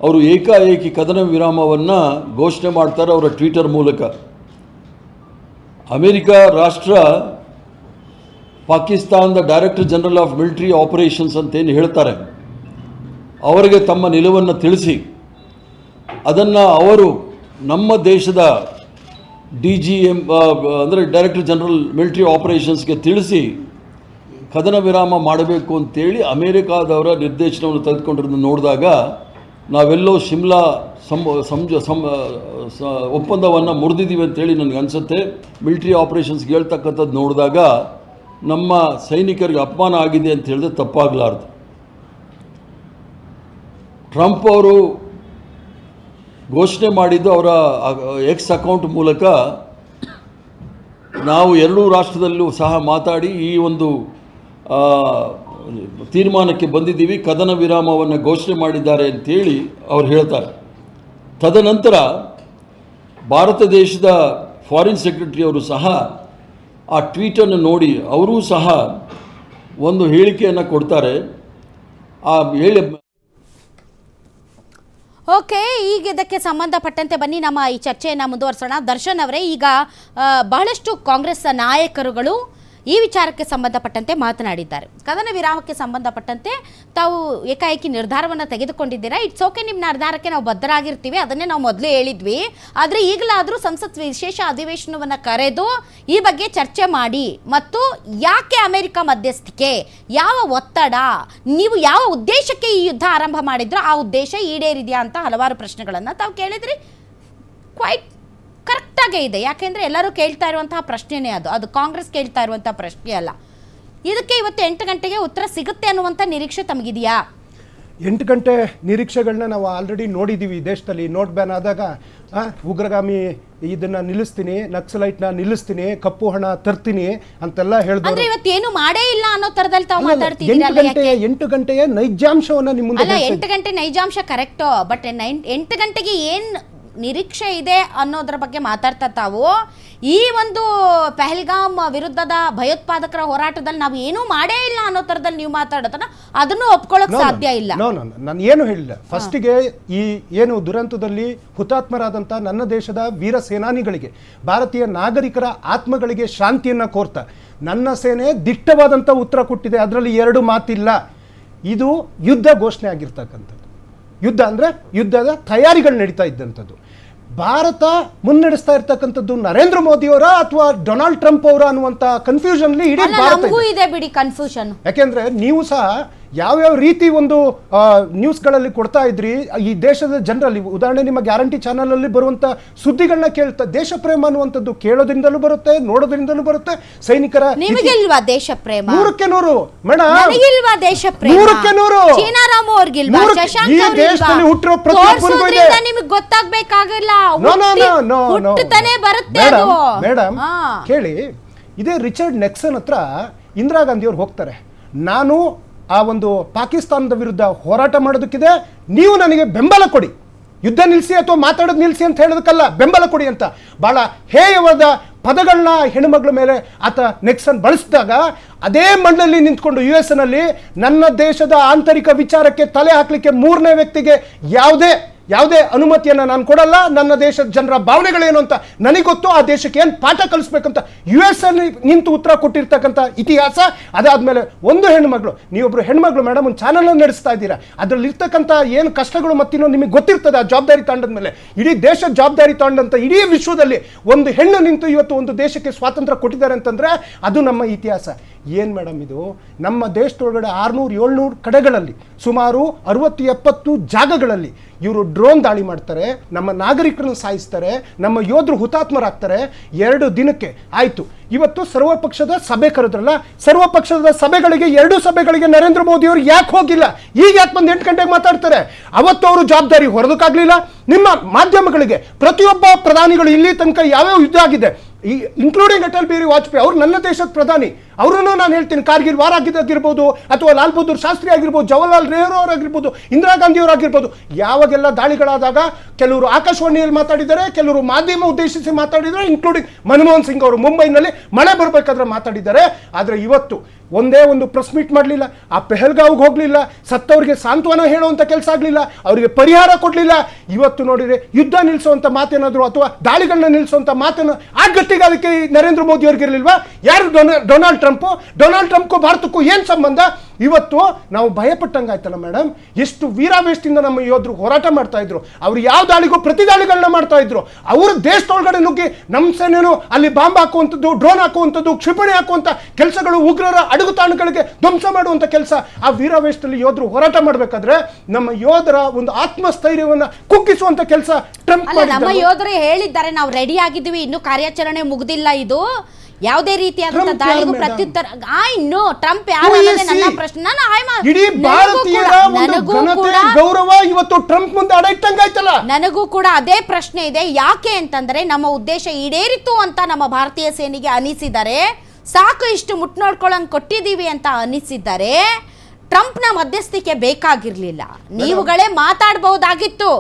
ಅವರು ಏಕಾಏಕಿ ಕದನ ವಿರಾಮವನ್ನು ಘೋಷಣೆ ಮಾಡ್ತಾರೆ ಅವರ ಟ್ವಿಟರ್ ಮೂಲಕ. ಅಮೇರಿಕ ರಾಷ್ಟ್ರ ಪಾಕಿಸ್ತಾನದ director general of military operations ಅಂತೇನು ಹೇಳ್ತಾರೆ, ಅವರಿಗೆ ತಮ್ಮ ನಿಲುವನ್ನು ತಿಳಿಸಿ ಅದನ್ನು ಅವರು ನಮ್ಮ ದೇಶದ DGM ಅಂದರೆ ಡೈರೆಕ್ಟರ್ ಜನರಲ್ ಮಿಲಿಟರಿ ಆಪರೇಷನ್ಸ್ಗೆ ತಿಳಿಸಿ ಕದನ ವಿರಾಮ ಮಾಡಬೇಕು ಅಂತೇಳಿ ಅಮೇರಿಕಾದವರ ನಿರ್ದೇಶನವನ್ನು ತೆಗೆದುಕೊಂಡಿರೋದನ್ನು ನೋಡಿದಾಗ ನಾವೆಲ್ಲೋ ಶಿಮ್ಲಾ ಒಪ್ಪಂದವನ್ನು ಮುರಿದಿದ್ದೀವಿ ಅಂತೇಳಿ ನನಗೆ ಅನಿಸುತ್ತೆ. ಮಿಲಿಟರಿ ಆಪರೇಷನ್ಸ್ಗೆ ಹೇಳ್ತಕ್ಕಂಥದ್ದು ನೋಡಿದಾಗ ನಮ್ಮ ಸೈನಿಕರಿಗೆ ಅಪಮಾನ ಆಗಿದೆ ಅಂತ ಹೇಳಿದ್ರೆ ತಪ್ಪಾಗಲಾರ್ದು. ಟ್ರಂಪ್ ಅವರು ಘೋಷಣೆ ಮಾಡಿದ್ದು ಅವರ ಎಕ್ಸ್ ಅಕೌಂಟ್ ಮೂಲಕ ನಾವು ಎರಡೂ ರಾಷ್ಟ್ರದಲ್ಲೂ ಸಹ ಮಾತಾಡಿ ಈ ಒಂದು ತೀರ್ಮಾನಕ್ಕೆ ಬಂದಿದ್ದೀವಿ, ಕದನ ವಿರಾಮವನ್ನು ಘೋಷಣೆ ಮಾಡಿದ್ದಾರೆ ಅಂತೇಳಿ ಅವ್ರು ಹೇಳ್ತಾರೆ. ತದನಂತರ ಭಾರತ ದೇಶದ ಫಾರಿನ್ ಸೆಕ್ರೆಟರಿ ಅವರು ಸಹ ಆ ಟ್ವೀಟನ್ನು ನೋಡಿ ಅವರೂ ಸಹ ಒಂದು ಹೇಳಿಕೆಯನ್ನು ಕೊಡ್ತಾರೆ. ಆ ಓಕೆ, ಈಗ ಇದಕ್ಕೆ ಸಂಬಂಧಪಟ್ಟಂತೆ ಬನ್ನಿ ನಮ್ಮ ಈ ಚರ್ಚೆಯನ್ನು ಮುಂದುವರಿಸೋಣ. ದರ್ಶನ್ ಅವರೇ, ಈಗ ಬಹಳಷ್ಟು ಕಾಂಗ್ರೆಸ್ ನಾಯಕರುಗಳು ಈ ವಿಚಾರಕ್ಕೆ ಸಂಬಂಧಪಟ್ಟಂತೆ ಮಾತನಾಡಿದ್ದಾರೆ. ಕದನ ವಿರಾಮಕ್ಕೆ ಸಂಬಂಧಪಟ್ಟಂತೆ ತಾವು ಏಕಾಏಕಿ ನಿರ್ಧಾರವನ್ನು ತೆಗೆದುಕೊಂಡಿದ್ದೀರಾ. ಇಟ್ಸ್ ಓಕೆ, ನಿಮ್ಮ ನಿರ್ಧಾರಕ್ಕೆ ನಾವು ಬದ್ಧರಾಗಿರ್ತೀವಿ, ಅದನ್ನೇ ನಾವು ಮೊದಲೇ ಹೇಳಿದ್ವಿ. ಆದರೆ ಈಗಲಾದರೂ ಸಂಸತ್ ವಿಶೇಷ ಅಧಿವೇಶನವನ್ನು ಕರೆದು ಈ ಬಗ್ಗೆ ಚರ್ಚೆ ಮಾಡಿ, ಮತ್ತು ಯಾಕೆ ಅಮೆರಿಕ ಮಧ್ಯಸ್ಥಿಕೆ, ಯಾವ ಒತ್ತಡ, ನೀವು ಯಾವ ಉದ್ದೇಶಕ್ಕೆ ಈ ಯುದ್ಧ ಆರಂಭ ಮಾಡಿದ್ರೋ ಆ ಉದ್ದೇಶ ಈಡೇರಿದೆಯಾ ಅಂತ ಹಲವಾರು ಪ್ರಶ್ನೆಗಳನ್ನು ತಾವು ಕೇಳಿದ್ರಿ. ಕ್ವೈಟ್ ಕರೆಕ್ಟಾಗೇ ಇದೆ, ಯಾಕೆಂದರೆ ಎಲ್ಲರೂ ಕೇಳ್ತಾ ಇರುವಂತಹ ಪ್ರಶ್ನೆನೇ ಅದು ಕಾಂಗ್ರೆಸ್ ಕೇಳ್ತಾ ಇರುವಂಥ ಪ್ರಶ್ನೆ ಅಲ್ಲ. ಇದಕ್ಕೆ ಇವತ್ತು 8 ಗಂಟೆಗೆ ಉತ್ತರ ಸಿಗುತ್ತೆ ಅನ್ನುವಂಥ ನಿರೀಕ್ಷೆ ತಮಗಿದೆಯಾ? 8 ಗಂಟೆ ನಿರೀಕ್ಷೆಗಳನ್ನ ನಾವು ಆಲ್ರೆಡಿ ನೋಡಿದ್ದೀವಿ. ದೇಶದಲ್ಲಿ ನೋಟ್ ಬ್ಯಾನ್ ಆದಾಗ ಉಗ್ರಗಾಮಿ ಇದನ್ನ ನಿಲ್ಲಿಸ್ತೀನಿ, ನಕ್ಸಲೈಟ್ನ ನಿಲ್ಲಿಸ್ತೀನಿ, ಕಪ್ಪು ಹಣ ತರ್ತೀನಿ ಅಂತೆಲ್ಲ ಹೇಳಿದ್ರು. ಇವತ್ತೇನು ಮಾಡೇ ಇಲ್ಲ ಅನ್ನೋ ತರದಲ್ಲಿ ತಾವು ಮಾತಾಡ್ತಿದ್ದೀರಲ್ಲ. 8 ಗಂಟೆಯ ನೈಜಾಂಶವನ್ನ ನಿಮ್ಮ ಮುಂದೆ ಅಲ್ಲ, 8 ಗಂಟೆ ನೈಜಾಂಶ ಕರೆಕ್ಟು, ಬಟ್ 8 ಗಂಟೆಗೆ ಏನು ನಿರೀಕ್ಷೆ ಇದೆ ಅನ್ನೋದ್ರ ಬಗ್ಗೆ ಮಾತಾಡ್ತಾ ತಾವು ಈ ಒಂದು ಪಹಲ್ಗಾಮ್ ವಿರುದ್ಧದ ಭಯೋತ್ಪಾದಕರ ಹೋರಾಟದಲ್ಲಿ ನಾವು ಏನೂ ಮಾಡೇ ಇಲ್ಲ ಅನ್ನೋ ಥರದಲ್ಲಿ ನೀವು ಮಾತಾಡೋದನ್ನ ಅದನ್ನು ಒಪ್ಕೊಳ್ಳೋಕೆ ಸಾಧ್ಯ ಇಲ್ಲ. ನಾನು ಏನು ಹೇಳಿಲ್ಲ. ಫಸ್ಟಿಗೆ ಈ ಏನು ದುರಂತದಲ್ಲಿ ಹುತಾತ್ಮರಾದಂಥ ನನ್ನ ದೇಶದ ವೀರ ಸೇನಾನಿಗಳಿಗೆ, ಭಾರತೀಯ ನಾಗರಿಕರ ಆತ್ಮಗಳಿಗೆ ಶಾಂತಿಯನ್ನು ಕೋರ್ತಾ ನನ್ನ ಸೇನೆ ದಿಟ್ಟವಾದಂಥ ಉತ್ತರ ಕೊಟ್ಟಿದೆ. ಅದರಲ್ಲಿ 2 ಮಾತಿಲ್ಲ. ಇದು ಯುದ್ಧ ಘೋಷಣೆ ಆಗಿರ್ತಕ್ಕಂಥದ್ದು. ಯುದ್ಧ ಅಂದರೆ ಯುದ್ಧದ ತಯಾರಿಗಳು ನಡೀತಾ ಇದ್ದಂಥದ್ದು. ಭಾರತ ಮುನ್ನಡೆಸ್ತಾ ಇರ್ತಕ್ಕಂಥದ್ದು ನರೇಂದ್ರ ಮೋದಿಯವರ ಅಥವಾ ಡೊನಾಲ್ಡ್ ಟ್ರಂಪ್ ಅವರ ಅನ್ನುವಂಥ ಕನ್ಫ್ಯೂಷನ್ ಇಡೀ ಭಾರತ ಇದೆ. ಬಿಡಿ ಕನ್ಫ್ಯೂಷನ್, ಯಾಕೆಂದ್ರೆ ನೀವು ಸಹ ಯಾವ್ಯಾವ ರೀತಿ ಒಂದು ನ್ಯೂಸ್ಗಳಲ್ಲಿ ಕೊಡ್ತಾ ಇದ್ರಿ ಈ ದೇಶದ ಜನರಲ್ಲಿ. ಉದಾಹರಣೆ, ನಿಮ್ಮ ಗ್ಯಾರಂಟಿ ಚಾನಲಲ್ಲಿ ಬರುವಂಥ ಸುದ್ದಿಗಳನ್ನ ಕೇಳ್ತಾ ದೇಶ ಪ್ರೇಮ ಅನ್ನುವಂಥದ್ದು ಕೇಳೋದ್ರಿಂದಲೂ ಬರುತ್ತೆ, ನೋಡೋದ್ರಿಂದಲೂ ಬರುತ್ತೆ. ಸೈನಿಕರ ನಿಮಗಿಲ್ವಾ ದೇಶ ಪ್ರೇಮ? 100ಕ್ಕೆ 100 ಮೇಡಮ್, ನನಗಿಲ್ವಾ ದೇಶ ಪ್ರೇಮ? 100ಕ್ಕೆ 100 ಚೀನಾರಾಮ್ ಅವ್ರಿಗಿಲ್ವಾ? ಶಶಾಂಕ್ ಈ ದೇಶದಲ್ಲಿ ಹುಟ್ಟಿರೋ ಪ್ರತಿಯೊಬ್ಬರಿಗೂ ಇದೆ. ನಿಮಗೆ ಗೊತ್ತಾಗಬೇಕಾಗಿಲ್ಲ, ಹುಟ್ಟುತ್ತಾನೆ ಬರುತ್ತೆ ಅದು. ಮೇಡಮ್ ಕೇಳಿ, ಇದೇ ರಿಚರ್ಡ್ ನೆಕ್ಸನ್ ಹತ್ರ ಇಂದಿರಾ ಗಾಂಧಿ ಅವ್ರು ಹೋಗ್ತಾರೆ, ನಾನು ಆ ಒಂದು ಪಾಕಿಸ್ತಾನದ ವಿರುದ್ಧ ಹೋರಾಟ ಮಾಡೋದಕ್ಕಿದೆ, ನೀವು ನನಗೆ ಬೆಂಬಲ ಕೊಡಿ, ಯುದ್ಧ ನಿಲ್ಲಿಸಿ ಅಥವಾ ಮಾತಾಡೋದು ನಿಲ್ಲಿಸಿ ಅಂತ ಹೇಳೋದಕ್ಕಲ್ಲ, ಬೆಂಬಲ ಕೊಡಿ ಅಂತ ಬಹಳ ಹೇಯವಾದ ಪದಗಳನ್ನ ಹೆಣ್ಣುಮಗಳ ಮೇಲೆ ಆತ ನೆಕ್ಸನ್ ಬಳಸಿದಾಗ ಅದೇ ಮಣ್ಣಲ್ಲಿ ನಿಂತ್ಕೊಂಡು US ನಲ್ಲಿ ನನ್ನ ದೇಶದ ಆಂತರಿಕ ವಿಚಾರಕ್ಕೆ ತಲೆ ಹಾಕಲಿಕ್ಕೆ 3ನೇ ವ್ಯಕ್ತಿಗೆ ಯಾವುದೇ ಅನುಮತಿಯನ್ನು ನಾನು ಕೊಡಲ್ಲ, ನನ್ನ ದೇಶದ ಜನರ ಭಾವನೆಗಳೇನು ಅಂತ ನನಗೆ ಗೊತ್ತು, ಆ ದೇಶಕ್ಕೆ ಏನು ಪಾಠ ಕಲಿಸ್ಬೇಕಂತ US ಅಲ್ಲಿ ನಿಂತು ಉತ್ತರ ಕೊಟ್ಟಿರ್ತಕ್ಕಂಥ ಇತಿಹಾಸ. ಅದಾದಮೇಲೆ ಒಂದು ಹೆಣ್ಮಗಳು, ನೀವೊಬ್ಬರು ಹೆಣ್ಮಗಳು ಮೇಡಮ್, ಒಂದು ಚಾನಲ್ ನಡೆಸ್ತಾ ಇದ್ದೀರಾ, ಅದರಲ್ಲಿ ಇರ್ತಕ್ಕಂಥ ಏನು ಕಷ್ಟಗಳು ಮತ್ತಿನ್ನೋ ನಿಮಗೆ ಗೊತ್ತಿರ್ತದೆ. ಆ ಜವಾಬ್ದಾರಿ ತಾಂಡದ ಮೇಲೆ ಇಡೀ ದೇಶದ ಜವಾಬ್ದಾರಿ ತಾಂಡಂತ ಇಡೀ ವಿಶ್ವದಲ್ಲಿ ಒಂದು ಹೆಣ್ಣು ನಿಂತು ಇವತ್ತು ಒಂದು ದೇಶಕ್ಕೆ ಸ್ವಾತಂತ್ರ್ಯ ಕೊಟ್ಟಿದ್ದಾರೆ ಅಂತಂದರೆ ಅದು ನಮ್ಮ ಇತಿಹಾಸ. ಏನು ಮೇಡಮ್ ಇದು? ನಮ್ಮ ದೇಶದೊಳಗಡೆ 600-700 ಕಡೆಗಳಲ್ಲಿ ಸುಮಾರು 60-70 ಜಾಗಗಳಲ್ಲಿ ಇವರು ಡ್ರೋನ್ ದಾಳಿ ಮಾಡ್ತಾರೆ, ನಮ್ಮ ನಾಗರಿಕರನ್ನು ಸಾಯಿಸ್ತಾರೆ, ನಮ್ಮ ಯೋಧರು ಹುತಾತ್ಮರಾಗ್ತಾರೆ. 2 ದಿನಕ್ಕೆ ಆಯಿತು. ಇವತ್ತು ಸರ್ವಪಕ್ಷದ ಸಭೆ ಕರೆದ್ರಲ್ಲ, ಸರ್ವಪಕ್ಷದ ಸಭೆಗಳಿಗೆ 2 ಸಭೆಗಳಿಗೆ ನರೇಂದ್ರ ಮೋದಿ ಅವರು ಯಾಕೆ ಹೋಗಿಲ್ಲ? ಈಗ ಯಾಕೆ ಬಂದು 8 ಗಂಟೆಗೆ ಮಾತಾಡ್ತಾರೆ? ಅವತ್ತು ಅವರು ಜವಾಬ್ದಾರಿ ಹೊರದಕ್ಕಾಗಲಿಲ್ಲ. ನಿಮ್ಮ ಮಾಧ್ಯಮಗಳಿಗೆ ಪ್ರತಿಯೊಬ್ಬ ಪ್ರಧಾನಿಗಳು ಇಲ್ಲಿ ತನಕ ಯಾವ್ಯಾವ ಯುದ್ಧ ಆಗಿದೆ, ಇನ್ಕ್ಲೂಡಿಂಗ್ ಅಟಲ್ ಬಿಹಾರಿ ವಾಜಪೇಯಿ ಅವರು ನನ್ನ ದೇಶದ ಪ್ರಧಾನಿ, ಅವರನ್ನು ನಾನು ಹೇಳ್ತೀನಿ, ಕಾರ್ಗಿಲ್ ವಾರ್ ಆಗಿರ್ಬೋದು ಅಥವಾ ಲಾಲ್ ಬಹದ್ದೂರ್ ಶಾಸ್ತ್ರಿ ಆಗಿರ್ಬೋದು, ಜವಾಹರ್ಲಾಲ್ ನೆಹರು ಅವರಾಗಿರ್ಬೋದು, ಇಂದಿರಾ ಗಾಂಧಿ ಅವರಾಗಿರ್ಬೋದು, ಯಾವಾಗೆಲ್ಲ ದಾಳಿಗಳಾದಾಗ ಕೆಲವರು ಆಕಾಶವಾಣಿಯಲ್ಲಿ ಮಾತಾಡಿದ್ದಾರೆ, ಕೆಲವರು ಮಾಧ್ಯಮ ಉದ್ದೇಶಿಸಿ ಮಾತಾಡಿದ್ದಾರೆ, ಇನ್ಕ್ಲೂಡಿಂಗ್ ಮನಮೋಹನ್ ಸಿಂಗ್ ಅವರು ಮುಂಬೈನಲ್ಲಿ ಮಳೆ ಬರಬೇಕಾದ್ರೆ ಮಾತಾಡಿದ್ದಾರೆ. ಆದರೆ ಇವತ್ತು ಒಂದೇ ಒಂದು ಪ್ರೆಸ್ ಮೀಟ್ ಮಾಡಲಿಲ್ಲ, ಆ ಪೆಹಲ್ಗಾವ್ಗೆ ಹೋಗಲಿಲ್ಲ, ಸತ್ತವರಿಗೆ ಸಾಂತ್ವನ ಹೇಳುವಂಥ ಕೆಲಸ ಆಗಲಿಲ್ಲ, ಅವರಿಗೆ ಪರಿಹಾರ ಕೊಡಲಿಲ್ಲ. ಇವತ್ತು ನೋಡಿದರೆ ಯುದ್ಧ ನಿಲ್ಲಿಸುವಂಥ ಮಾತೇನಾದರೂ ಅಥವಾ ದಾಳಿಗಳನ್ನ ನಿಲ್ಲಿಸುವಂಥ ಮಾತೇನು ಆ ಗಟ್ಟಿಗೆ ಅದಕ್ಕೆ ನರೇಂದ್ರ ಮೋದಿ ಅವ್ರಿಗೆ ಇರಲಿಲ್ವಾ? ಯಾರು? ಡೊನಾಲ್ಡ್ ಟ್ರಂಪ್ಗೂ ಭಾರತಕ್ಕೂ ಏನು ಸಂಬಂಧ? ಇವತ್ತು ನಾವು ಭಯಪಟ್ಟಂಗಾಯ್ತಲ್ಲ ಮೇಡಮ್. ಎಷ್ಟು ವೀರಾವೇಶದಿಂದ ನಮ್ಮ ಯೋಧರು ಹೋರಾಟ ಮಾಡ್ತಾ ಇದ್ರು. ಅವ್ರು ಯಾವ ದಾಳಿಗೂ ಪ್ರತಿ ದಾಳಿಗಳನ್ನ ಮಾಡ್ತಾ ಇದ್ರು. ಅವರು ದೇಶದೊಳಗಡೆ ನುಗ್ಗಿ ನಮ್ಮ ಸೇನೆಯನ್ನು ಅಲ್ಲಿ ಬಾಂಬ್ ಹಾಕುವಂಥದ್ದು, ಡ್ರೋನ್ ಹಾಕುವಂಥದ್ದು, ಕ್ಷಿಪಣಿ ಹಾಕುವಂಥ ಕೆಲಸಗಳು, ಉಗ್ರರ ಅಡಗುತಾಣಗಳಿಗೆ ಧ್ವಂಸ ಮಾಡುವಂಥ ಕೆಲಸ, ಆ ವೀರಾವೇಶದಲ್ಲಿ ಯೋಧರು ಹೋರಾಟ ಮಾಡಬೇಕಾದ್ರೆ ನಮ್ಮ ಯೋಧರ ಒಂದು ಆತ್ಮಸ್ಥೈರ್ಯವನ್ನು ಕುಗ್ಗಿಸುವಂಥ ಕೆಲಸ ಟ್ರಂಪ್ ನಮ್ಮ ಯೋಧರು ಹೇಳಿದ್ದಾರೆ, ನಾವು ರೆಡಿ ಆಗಿದ್ದೀವಿ, ಇನ್ನು ಕಾರ್ಯಾಚರಣೆ ಮುಗ್ದಿಲ್ಲ, ಇದು ಯಾವುದೇ ರೀತಿಯಾದಂತ ದಾಳಿಗೂ ಪ್ರತ್ಯುತ್ತರ. ಇನ್ನು ಟ್ರಂಪ್ ಯಾರು ಅನ್ನೋದೇ ನನ್ನ ಪ್ರಶ್ನೆ. ಇಡೀ ಭಾರತೀಯರ ಒಂದು ಘನತೆ, ಗೌರವ ಇವತ್ತು ಟ್ರಂಪ್ ಮುಂದೆ ಅಡ ಇಟ್ಟಂಗಾಯ್ತಲ್ಲ. ನನಗೂ ಕೂಡ ಅದೇ ಪ್ರಶ್ನೆ ಇದೆ. ಯಾಕೆ ಅಂತಂದ್ರೆ ನಮ್ಮ ಉದ್ದೇಶ ಈಡೇರಿತು ಅಂತ ನಮ್ಮ ಭಾರತೀಯ ಸೇನೆಗೆ ಅನಿಸಿದರೆ, ಸಾಕು ಇಷ್ಟು ಮುಟ್ ನೋಡ್ಕೊಳ್ಳಂಗ್ ಕೊಟ್ಟಿದ್ದೀವಿ ಅಂತ ಅನಿಸಿದ್ದಾರೆ. ಟ್ರಂಪ್ನ ಮಧ್ಯಸ್ಥಿಕೆ ಬೇಕಾಗಿರ್ಲಿಲ್ಲ. ನೀವುಗಳೇ ಮಾತಾಡಬಹುದಾಗಿತ್ತು.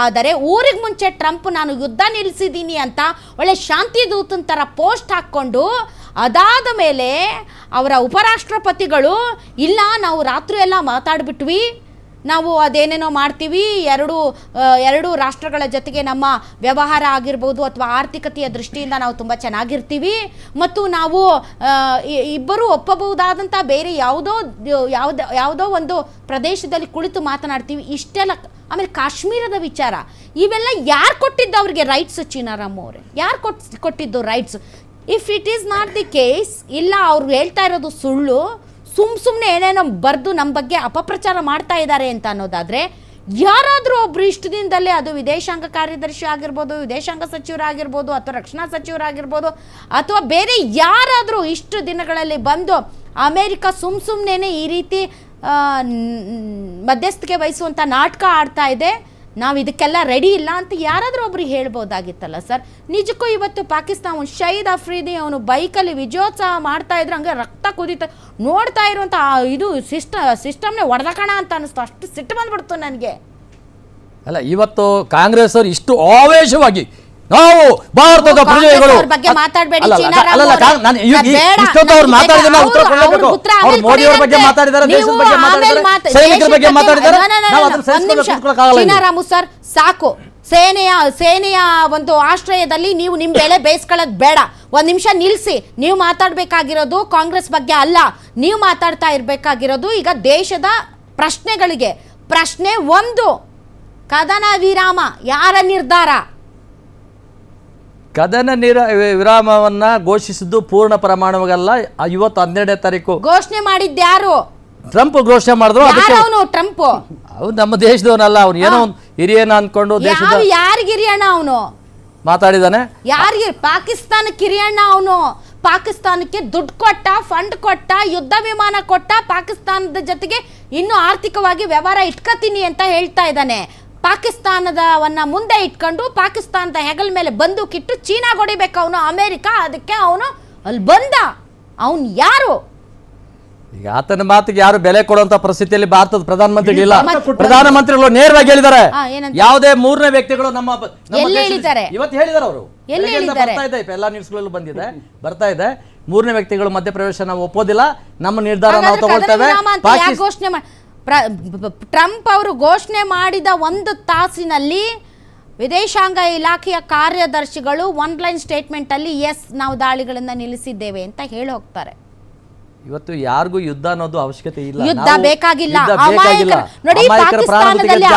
ಆದರೆ ಊರಿಗೆ ಮುಂಚೆ ಟ್ರಂಪ್ ನಾನು ಯುದ್ಧ ನಿಲ್ಲಿಸಿದ್ದೀನಿ ಅಂತ ಒಳ್ಳೆ ಶಾಂತಿ ದೂತನ ಥರ ಪೋಸ್ಟ್ ಹಾಕ್ಕೊಂಡು, ಅದಾದ ಮೇಲೆ ಅವರ ಉಪರಾಷ್ಟ್ರಪತಿಗಳು ಇಲ್ಲ ನಾವು ರಾತ್ರಿ ಎಲ್ಲ ಮಾತಾಡ್ಬಿಟ್ವಿ, ನಾವು ಅದೇನೇನೋ ಮಾಡ್ತೀವಿ, ಎರಡು ರಾಷ್ಟ್ರಗಳ ಜೊತೆಗೆ ನಮ್ಮ ವ್ಯವಹಾರ ಆಗಿರ್ಬೋದು ಅಥವಾ ಆರ್ಥಿಕತೆಯ ದೃಷ್ಟಿಯಿಂದ ನಾವು ತುಂಬ ಚೆನ್ನಾಗಿರ್ತೀವಿ, ಮತ್ತು ನಾವು ಇಬ್ಬರು ಒಪ್ಪಬಹುದಾದಂಥ ಬೇರೆ ಯಾವುದೋ ಒಂದು ಪ್ರದೇಶದಲ್ಲಿ ಕುಳಿತು ಮಾತನಾಡ್ತೀವಿ, ಇಷ್ಟೆಲ್ಲ. ಆಮೇಲೆ ಕಾಶ್ಮೀರದ ವಿಚಾರ, ಇವೆಲ್ಲ ಯಾರು ಕೊಟ್ಟಿದ್ದು ಅವ್ರಿಗೆ ರೈಟ್ಸ್? ಚೀನಾರಾಮ್ ಅವರೇ ಯಾರು ಕೊಟ್ಟಿದ್ದು rights? If it is not the case, ಇಲ್ಲ ಅವ್ರು ಹೇಳ್ತಾ ಇರೋದು ಸುಳ್ಳು, ಸುಮ್ಮನೆ ಏನೇನೋ ಬರೆದು ನಮ್ಮ ಬಗ್ಗೆ ಅಪಪ್ರಚಾರ ಮಾಡ್ತಾ ಇದ್ದಾರೆ ಅಂತ ಅನ್ನೋದಾದರೆ, ಯಾರಾದರೂ ಒಬ್ರು ಇಷ್ಟು ದಿನದಲ್ಲೇ, ಅದು ವಿದೇಶಾಂಗ ಕಾರ್ಯದರ್ಶಿ ಆಗಿರ್ಬೋದು, ವಿದೇಶಾಂಗ ಸಚಿವರಾಗಿರ್ಬೋದು, ಅಥವಾ ರಕ್ಷಣಾ ಸಚಿವರಾಗಿರ್ಬೋದು, ಅಥವಾ ಬೇರೆ ಯಾರಾದರೂ ಇಷ್ಟು ದಿನಗಳಲ್ಲಿ ಬಂದು ಅಮೇರಿಕ ಸುಮ್ಮನೆ ಈ ರೀತಿ ಮಧ್ಯಸ್ಥಿಕೆ ವಹಿಸುವಂಥ ನಾಟಕ ಆಡ್ತಾ ಇದೆ, ನಾವು ಇದಕ್ಕೆಲ್ಲ ರೆಡಿ ಇಲ್ಲ ಅಂತ ಯಾರಾದರೂ ಒಬ್ರಿಗೆ ಹೇಳ್ಬೋದಾಗಿತ್ತಲ್ಲ ಸರ್. ನಿಜಕ್ಕೂ ಇವತ್ತು ಪಾಕಿಸ್ತಾನ ಶಹೀದ್ ಅಫ್ರೀದಿ ಅವನು ಬೈಕಲ್ಲಿ ವಿಜಯೋತ್ಸವ ಮಾಡ್ತಾ ಇದ್ರು, ಹಂಗೆ ರಕ್ತ ಕುದೀತ ನೋಡ್ತಾ ಇರುವಂಥ ಇದು ಸಿಸ್ಟಮ್ನೇ ಒಡೆದಕಣ ಅಂತ ಅನಿಸ್ತು. ಅಷ್ಟು ಸಿಟ್ಟು ಬಂದ್ಬಿಡ್ತು ನನಗೆ. ಅಲ್ಲ, ಇವತ್ತು ಕಾಂಗ್ರೆಸ್ ಅವರು ಇಷ್ಟು ಆವೇಶವಾಗಿ ನಾವು ಭಾರತದ ಪ್ರಜೆಗಳು ಬಗ್ಗೆ ಮಾತಾಡಬೇಡಿ, ಮೋದಿ ಅವರ ಬಗ್ಗೆ ಮಾತಾಡಿದ್ದಾರೆ, ದೇಶದ ಬಗ್ಗೆ ಮಾತಾಡಿದ್ದಾರೆ, ಸೈನಿಕರ ಬಗ್ಗೆ ಮಾತಾಡಿದ್ದಾರೆ. ಚೀನಾರಾಮು ಸರ್ ಸಾಕು, ಸೇನೆಯ ಒಂದು ಆಶ್ರಯದಲ್ಲಿ ನೀವು ನಿಮ್ಮ ಬೆಳೆ ಬೇಯಿಸ್ಕೊಳ್ಳೋದು ಬೇಡ. ಒಂದು ನಿಮಿಷ ನಿಲ್ಲಿಸಿ. ನೀವು ಮಾತಾಡಬೇಕಾಗಿರೋದು ಕಾಂಗ್ರೆಸ್ ಬಗ್ಗೆ ಅಲ್ಲ, ನೀವು ಮಾತಾಡ್ತಾ ಇರಬೇಕಾಗಿರೋದು ಈಗ ದೇಶದ ಪ್ರಶ್ನೆಗಳಿಗೆ. ಪ್ರಶ್ನೆ ಒಂದು, ಕದನ ವಿರಾಮ ಯಾರ ನಿರ್ಧಾರ? ಕದನ ವಿರಾಮವನ್ನ ಘೋಷಿಸಿದ್ದು ಪೂರ್ಣ ಪ್ರಮಾಣವಾಗಲ್ಲ. ಇವತ್ತು 12ನೇ ತಾರೀಕು ಘೋಷಣೆ ಮಾಡಿದ್ಯಾರು? ಟ್ರಂಪ್ ಘೋಷಣೆ ಮಾಡಿದ್ರು. ಟ್ರಂಪ್ ಅವ್ನು ನಮ್ಮ ದೇಶದವನಲ್ಲ, ಅವ್ನು ಏನೋ ಒಂದು ಹಿರಿಯನ ಅನ್ಕೊಂಡು ದೇಶದ ಯಾರಿಗೆ ಹಿರಿಯಣ್ಣ ಅವನು ಮಾತಾಡಿದಾನೆ? ಯಾರಿಗೆ? ಪಾಕಿಸ್ತಾನಕ್ಕೆ ಹಿರಿಯಣ್ಣ ಅವನು. ಪಾಕಿಸ್ತಾನಕ್ಕೆ ದುಡ್ಡು ಕೊಟ್ಟ, ಫಂಡ್ ಕೊಟ್ಟ, ಯುದ್ಧ ವಿಮಾನ ಕೊಟ್ಟ, ಪಾಕಿಸ್ತಾನದ ಜೊತೆಗೆ ಇನ್ನು ಆರ್ಥಿಕವಾಗಿ ವ್ಯವಹಾರ ಇಟ್ಕೋತೀನಿ ಅಂತ ಹೇಳ್ತಾ ಇದ್ದಾನೆ. ಪಾಕಿಸ್ತಾನದವನ್ನ ಮುಂದೆ ಇಟ್ಕೊಂಡು ಪಾಕಿಸ್ತಾನದ ಹೆಗಲ ಮೇಲೆ ಬಂದೂಕಿಟ್ಟು ಚೀನಾಗೆ ಹೊಡಿಬೇಕು ಅವನು, ಅಮೇರಿಕ. ಅದಕ್ಕೆ ಅವನು ಅಲ್ಲಿ ಬಂದ. ಅವನು ಯಾರು? ಈಗ ಆತನ ಮಾತಿಗೆ ಯಾರು ಬೆಲೆ ಕೊಡುವಂತ ಪರಿಸ್ಥಿತಿಯಲ್ಲಿ ಭಾರತದ ಪ್ರಧಾನಮಂತ್ರಿಗಳಿಲ್ಲ. ಪ್ರಧಾನಮಂತ್ರಿಗಳು ನೇರವಾಗಿ ಹೇಳಿದ್ದಾರೆ, ಯಾವುದೇ ಮೂರನೇ ವ್ಯಕ್ತಿಗಳು ನಮ್ಮ ಇವತ್ತು ಹೇಳಿದ್ದಾರೆ. ಅವರು ಬರ್ತಾ ಇದೆ, ಎಲ್ಲಾ ನ್ಯೂಸ್ಗಳಲ್ಲೂ ಬಂದಿದೆ, ಬರ್ತಾ ಇದೆ. ಮೂರನೇ ವ್ಯಕ್ತಿಗಳು ಮಧ್ಯಪ್ರವೇಶ ನಾವು ಒಪ್ಪೋದಿಲ್ಲ, ನಮ್ಮ ನಿರ್ಧಾರ ನಾವು ತಗೊಳ್ತೇವೆ. ಟ್ರಂಪ್ ಅವರು ಘೋಷಣೆ ಮಾಡಿದ 1 ತಾಸಿನಲ್ಲಿ ವಿದೇಶಾಂಗ ಇಲಾಖೆಯ ಕಾರ್ಯದರ್ಶಿಗಳು ಒನ್ಲೈನ್ ಸ್ಟೇಟ್ಮೆಂಟ್ ಅಲ್ಲಿ ಎಸ್ ನಾವು ದಾಳಿಗಳನ್ನ ನಿಲ್ಲಿಸಿದ್ದೇವೆ ಅಂತ ಹೇಳಿ ಹೋಗ್ತಾರೆ. ಇವತ್ತು ಯಾರಿಗೂ ಯುದ್ಧ ಅನ್ನೋದು ಅವಶ್ಯಕತೆ ಇಲ್ಲ, ಯುದ್ಧ ಬೇಕಾಗಿಲ್ಲ. ನೋಡಿ, ಪಾಕಿಸ್ತಾನದಲ್ಲಿ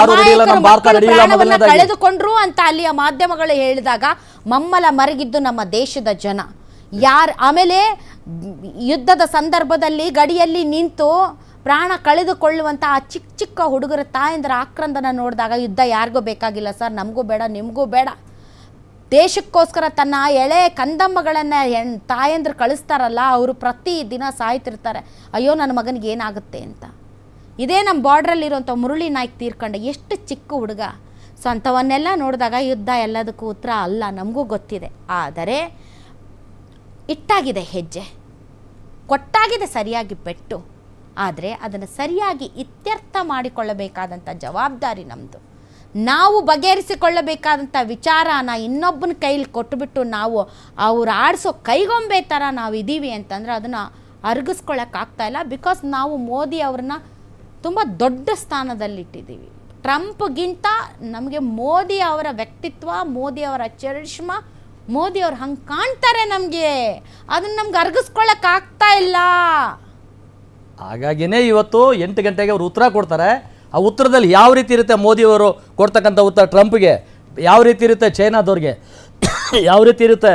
ಕಳೆದುಕೊಂಡ್ರು ಅಂತ ಅಲ್ಲಿಯ ಮಾಧ್ಯಮಗಳು ಹೇಳಿದಾಗ ಮಮ್ಮಲ ಮರಗಿದ್ದು ನಮ್ಮ ದೇಶದ ಜನ. ಆಮೇಲೆ ಯುದ್ಧದ ಸಂದರ್ಭದಲ್ಲಿ ಗಡಿಯಲ್ಲಿ ನಿಂತು ಪ್ರಾಣ ಕಳೆದುಕೊಳ್ಳುವಂಥ ಆ ಚಿಕ್ಕ ಹುಡುಗರ ತಾಯಂದ್ರ ಆಕ್ರಂದನ ನೋಡಿದಾಗ ಯುದ್ಧ ಯಾರಿಗೂ ಬೇಕಾಗಿಲ್ಲ ಸರ್, ನಮಗೂ ಬೇಡ, ನಿಮಗೂ ಬೇಡ. ದೇಶಕ್ಕೋಸ್ಕರ ತನ್ನ ಎಳೆ ಕಂದಮ್ಮಗಳನ್ನು ತಾಯಂದ್ರು ಕಳಿಸ್ತಾರಲ್ಲ, ಅವರು ಪ್ರತಿ ದಿನ ಸಾಯ್ತಿರ್ತಾರೆ, ಅಯ್ಯೋ ನನ್ನ ಮಗನಿಗೆ ಏನಾಗುತ್ತೆ ಅಂತ. ಇದೇ ನಮ್ಮ ಬಾರ್ಡ್ರಲ್ಲಿರುವಂಥ ಮುರಳಿ ನಾಯ್ಕ್ ತೀರ್ಕೊಂಡ, ಎಷ್ಟು ಚಿಕ್ಕ ಹುಡುಗ. ಸೊ ಅಂಥವನ್ನೆಲ್ಲ ನೋಡಿದಾಗ ಯುದ್ಧ ಎಲ್ಲದಕ್ಕೂ ಉತ್ತರ ಅಲ್ಲ, ನಮಗೂ ಗೊತ್ತಿದೆ. ಆದರೆ ಇಟ್ಟಾಗಿದೆ ಹೆಜ್ಜೆ, ಕೊಟ್ಟಾಗಿದೆ ಸರಿಯಾಗಿ ಪೆಟ್ಟು. ಆದರೆ ಅದನ್ನು ಸರಿಯಾಗಿ ಇತ್ಯರ್ಥ ಮಾಡಿಕೊಳ್ಳಬೇಕಾದಂಥ ಜವಾಬ್ದಾರಿ ನಮ್ಮದು. ನಾವು ಬಗೆಹರಿಸಿಕೊಳ್ಳಬೇಕಾದಂಥ ವಿಚಾರನ ಇನ್ನೊಬ್ಬನ ಕೈಲಿ ಕೊಟ್ಟುಬಿಟ್ಟು ನಾವು ಅವ್ರು ಆಡಿಸೋ ಕೈಗೊಂಬೆ ಥರ ನಾವು ಇದ್ದೀವಿ ಅಂತಂದರೆ ಅದನ್ನು ಅರಗಿಸ್ಕೊಳ್ಳೋಕ್ಕಾಗ್ತಾಯಿಲ್ಲ. ಬಿಕಾಸ್ ನಾವು ಮೋದಿ ಅವ್ರನ್ನ ತುಂಬ ದೊಡ್ಡ ಸ್ಥಾನದಲ್ಲಿಟ್ಟಿದ್ದೀವಿ. ಟ್ರಂಪ್ಗಿಂತ ನಮಗೆ ಮೋದಿ ಅವರ ವ್ಯಕ್ತಿತ್ವ, ಮೋದಿ ಅವರ ಚರಿಷ್ಮ, ಮೋದಿ ಅವ್ರು ಹಂಗೆ ಕಾಣ್ತಾರೆ ನಮಗೆ, ಅದನ್ನು ನಮ್ಗೆ ಅರಗಿಸ್ಕೊಳ್ಳೋಕ್ಕಾಗ್ತಾ ಇಲ್ಲ. ಹಾಗಾಗಿನೇ ಇವತ್ತು 8 ಗಂಟೆಗೆ ಅವರು ಉತ್ತರ ಕೊಡ್ತಾರೆ. ಆ ಉತ್ತರದಲ್ಲಿ ಯಾವ ರೀತಿ ಇರುತ್ತೆ ಮೋದಿಯವರು ಕೊಡ್ತಕ್ಕಂಥ ಉತ್ತರ ಟ್ರಂಪ್ಗೆ, ಯಾವ ರೀತಿ ಇರುತ್ತೆ ಚೈನಾದವ್ರಿಗೆ, ಯಾವ ರೀತಿ ಇರುತ್ತೆ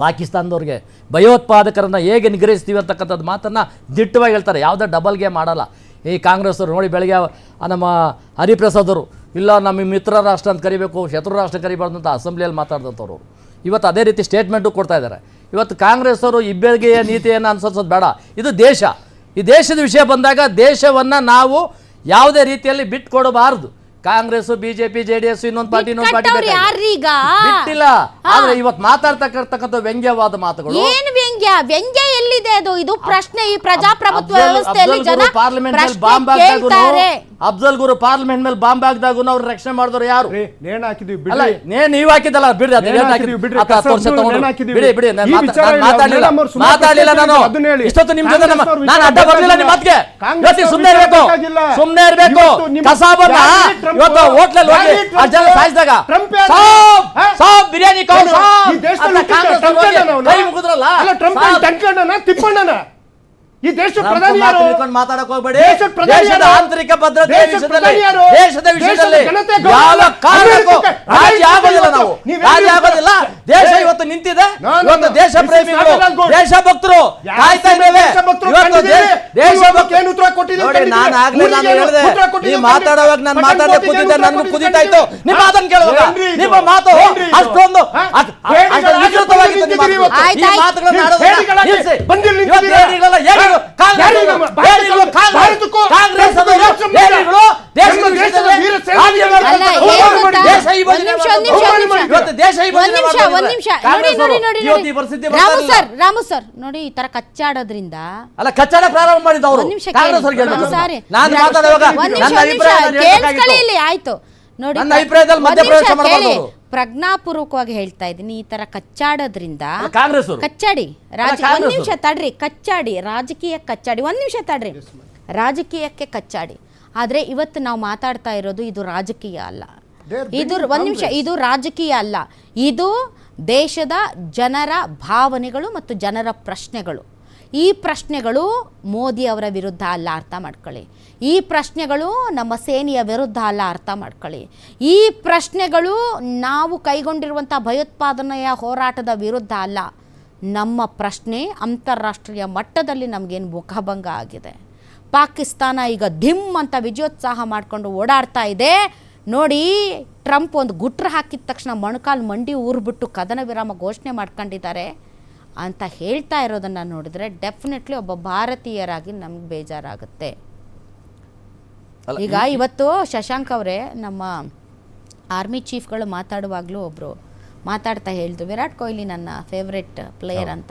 ಪಾಕಿಸ್ತಾನದವ್ರಿಗೆ, ಭಯೋತ್ಪಾದಕರನ್ನು ಹೇಗೆ ನಿಗ್ರಹಿಸ್ತೀವಿ ಅಂತಕ್ಕಂಥದ್ದು ಮಾತನ್ನು ದಿಟ್ಟವಾಗಿ ಹೇಳ್ತಾರೆ. ಯಾವುದೇ ಡಬಲ್ ಗೇಮ್ ಮಾಡಲ್ಲ. ಈ ಕಾಂಗ್ರೆಸ್ ಅವರು ನೋಡಿ, ಬೆಳಗ್ಗೆ ನಮ್ಮ ಹರಿಪ್ರಸಾದ್ ಅವರು ಇಲ್ಲ ನಮ್ಮ ಮಿತ್ರ ರಾಷ್ಟ್ರ ಅಂತ ಕರಿಬೇಕು, ಶತ್ರು ರಾಷ್ಟ್ರ ಕರಿಬಾರ್ದು ಅಂತ ಅಸೆಂಬ್ಲಿಯಲ್ಲಿ ಮಾತಾಡಿದಂಥವ್ರು ಇವತ್ತು ಅದೇ ರೀತಿ ಸ್ಟೇಟ್ಮೆಂಟು ಕೊಡ್ತಾ ಇದ್ದಾರೆ. ಇವತ್ತು ಕಾಂಗ್ರೆಸ್ ಅವರು ಇಬ್ಬರಿಗೆಯ ನೀತಿಯನ್ನು ಅನುಸರಿಸೋದು ಬೇಡ. ಇದು ದೇಶ. ಈ ದೇಶದ ವಿಷಯ ಬಂದಾಗ ದೇಶವನ್ನು ನಾವು ಯಾವುದೇ ರೀತಿಯಲ್ಲಿ ಬಿಟ್ಕೊಡಬಾರದು. ಕಾಂಗ್ರೆಸ್, ಬಿಜೆಪಿ, JDS ಇನ್ನೊಂದು ಪಾರ್ಟಿ ಬಿಟ್ಟಿಲ್ಲ. ಆದ್ರೆ ಇವತ್ತು ಮಾತಾಡ್ತಕ್ಕಂಥ ವ್ಯಂಗ್ಯವಾದ ಮಾತುಗಳು. ಏನು ವ್ಯಂಗ್ಯ ಎಲ್ಲಿದೆ ಅದು? ಇದು ಪ್ರಶ್ನೆ. ಈ ಪ್ರಜಾಪ್ರಭುತ್ವ ವ್ಯವಸ್ಥೆಯಲ್ಲಿ ಜನ ಅಫ್ಜಲ್ ಗುರು ಪಾರ್ಲಿಮೆಂಟ್ ಮೇಲೆ ಬಾಂಬ್ ಹಾಕಿದಾಗ ಅವ್ರು ರಕ್ಷಣೆ ಮಾಡಿದವರು ಯಾರು? ನೀವು ಹಾಕಿದಲ್ಲ ಬಿಡ್ರಿ, ಬಿಡಿ. ಮಾತಾಡಲಿಲ್ಲ ನಾನು ಇಷ್ಟೊತ್ತು ನಿಮ್ ಜೊತೆ ನಾನು ಅಡ್ಡ ಬರ್ಲಿಲ್ಲ ನಿಮ್ಮ ಮಾತಿಗೆ. ಸುಮ್ಮನೆ ಇರ್ಬೇಕು. ಕಸಾಬನ್ನ ಇವತ್ತು ಹೋಟ್ಲಲ್ಲಿ ಹೋಗಿ ಆ ಜನ ಸಾಯಿಸಿದಾಗ ಸಾಬ್ ಬಿರಿಯಾನಿ ಕೈ ಮುಗಿದ್ರಲ್ಲ. ಈ ದೇಶ ಪ್ರಧಾನಿ ಮಾತಾಡಕ್ ಹೋಗ್ಬೇಡಿ. ದೇಶದ ಆಂತರಿಕ ಭದ್ರತೆ ದೇಶದ ವಿಷಯದಲ್ಲಿ ಯಾವ ಕಾರಣಕ್ಕೂ ರಾಜಿ ಆಗೋದಿಲ್ಲ. ನಾವು ರಾಜಿ ಆಗೋದಿಲ್ಲ. ದೇಶ ಇವತ್ತು ನಿಂತಿದೆ. ಇವತ್ತು ದೇಶ ಪ್ರೇಮಿಗಳು, ದೇಶಭಕ್ತರು ಕಾಯ್ತಾ ಇದ್ದೇವೆ. ನೋಡಿ, ನಾನು ಆಗ್ಲೇ ಹೇಳಿದೆ, ನೀವು ಮಾತಾಡುವಾಗ ನಾನು ಮಾತಾಡದೆ ಕೂತಿದ್ದೆ, ನನ್ಗೂ ಕುದೀತಾ ಇತ್ತು. ನಿಮ್ಮ ಮಾತನ್ನು ಕೇಳುವಾಗ ನಿಮ್ಮ ಮಾತು ಅಷ್ಟೊಂದು ವಿಕೃತವಾಗಿತ್ತು. ಈ ಮಾತುಗಳನ್ನು ರಾಮು ಸರ್ ನೋಡಿ, ಈ ತರ ಕಚ್ಚಾಡೋದ್ರಿಂದ ಅಲ್ಲ ಕಚ್ಚಾಡ ಪ್ರಾರಂಭ ಮಾಡಿದವರು ಆಯ್ತು ನೋಡಿ, ಪ್ರಜ್ಞಾಪೂರ್ವಕವಾಗಿ ಹೇಳ್ತಾ ಇದ್ದೀನಿ. ಈ ತರ ಕಚ್ಚಾಡೋದ್ರಿಂದ ಕಚ್ಚಾಡಿ ಒಂದ್ ನಿಮಿಷ ತಡ್ರಿ, ಕಚ್ಚಾಡಿ ರಾಜಕೀಯ ಕಚ್ಚಾಡಿ, ಒಂದ್ ನಿಮಿಷ ತಡ್ರಿ, ರಾಜಕೀಯಕ್ಕೆ ಕಚ್ಚಾಡಿ. ಆದ್ರೆ ಇವತ್ತು ನಾವು ಮಾತಾಡ್ತಾ ಇರೋದು ಇದು ರಾಜಕೀಯ ಅಲ್ಲ. ಇದು ಒಂದ್ ನಿಮಿಷ, ಇದು ರಾಜಕೀಯ ಅಲ್ಲ. ಇದು ದೇಶದ ಜನರ ಭಾವನೆಗಳು ಮತ್ತು ಜನರ ಪ್ರಶ್ನೆಗಳು. ಈ ಪ್ರಶ್ನೆಗಳು ಮೋದಿ ಅವರ ವಿರುದ್ಧ ಅಲ್ಲ, ಅರ್ಥ ಮಾಡ್ಕೊಳ್ಳಿ. ಈ ಪ್ರಶ್ನೆಗಳು ನಮ್ಮ ಸೇನೆಯ ವಿರುದ್ಧ ಅಲ್ಲ, ಅರ್ಥ ಮಾಡ್ಕೊಳ್ಳಿ. ಈ ಪ್ರಶ್ನೆಗಳು ನಾವು ಕೈಗೊಂಡಿರುವಂಥ ಭಯೋತ್ಪಾದನೆಯ ಹೋರಾಟದ ವಿರುದ್ಧ ಅಲ್ಲ. ನಮ್ಮ ಪ್ರಶ್ನೆ ಅಂತಾರಾಷ್ಟ್ರೀಯ ಮಟ್ಟದಲ್ಲಿ ನಮಗೇನು ಮುಖಭಂಗ ಆಗಿದೆ. ಪಾಕಿಸ್ತಾನ ಈಗ ಧಿಮ್ ಅಂತ ವಿಜಯೋತ್ಸಾಹ ಮಾಡಿಕೊಂಡು ಓಡಾಡ್ತಾ ಇದೆ ನೋಡಿ. ಟ್ರಂಪ್ ಒಂದು ಗುಟ್ರ ಹಾಕಿದ ತಕ್ಷಣ ಮೊಣಕಾಲು ಮಂಡಿ ಊರ್ಬಿಟ್ಟು ಕದನ ವಿರಾಮ ಘೋಷಣೆ ಮಾಡ್ಕೊಂಡಿದ್ದಾರೆ ಅಂತ ಹೇಳ್ತಾ ಇರೋದನ್ನು ನೋಡಿದ್ರೆ ಡೆಫಿನೆಟ್ಲಿ ಒಬ್ಬ ಭಾರತೀಯರಾಗಿ ನಮ್ಗೆ ಬೇಜಾರಾಗುತ್ತೆ. ಈಗ ಇವತ್ತು ಶಶಾಂಕ್ ಅವರೇ, ನಮ್ಮ ಆರ್ಮಿ ಚೀಫ್ಗಳು ಮಾತಾಡುವಾಗಲೂ ಒಬ್ಬರು ಮಾತಾಡ್ತಾ ಹೇಳಿದ್ರು, ವಿರಾಟ್ ಕೊಹ್ಲಿ ನನ್ನ ಫೇವ್ರೆಟ್ ಪ್ಲೇಯರ್ ಅಂತ.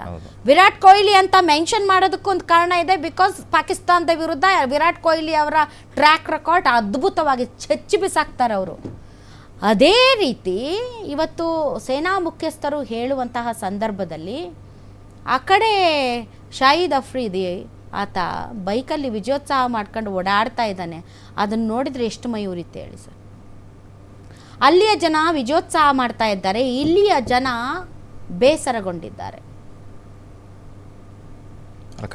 ವಿರಾಟ್ ಕೊಹ್ಲಿ ಅಂತ ಮೆನ್ಷನ್ ಮಾಡೋದಕ್ಕೊಂದು ಕಾರಣ ಇದೆ. ಬಿಕಾಸ್ ಪಾಕಿಸ್ತಾನದ ವಿರುದ್ಧ ವಿರಾಟ್ ಕೊಹ್ಲಿ ಅವರ ಟ್ರ್ಯಾಕ್ ರೆಕಾರ್ಡ್ ಅದ್ಭುತವಾಗಿ ಚೆಚ್ಚಿ ಬಿಸಾಕ್ತಾರೆ ಅವರು. ಅದೇ ರೀತಿ ಇವತ್ತು ಸೇನಾ ಮುಖ್ಯಸ್ಥರು ಹೇಳುವಂತಹ ಸಂದರ್ಭದಲ್ಲಿ ಆ ಕಡೆ ಶಾಹಿದ್ ಅಫ್ರಿದಿ ಆತ ಬೈಕಲ್ಲಿ ವಿಜಯೋತ್ಸವ ಮಾಡ್ಕೊಂಡು ಓಡಾಡ್ತಾ ಇದ್ದಾನೆ. ಅದನ್ನು ನೋಡಿದರೆ ಎಷ್ಟು ಮೈ ಉರಿತೆ ಹೇಳಿ ಸರ್. ಅಲ್ಲಿಯ ಜನ ವಿಜಯೋತ್ಸವ ಮಾಡ್ತಾ ಇದ್ದಾರೆ, ಇಲ್ಲಿಯ ಜನ ಬೇಸರಗೊಂಡಿದ್ದಾರೆ.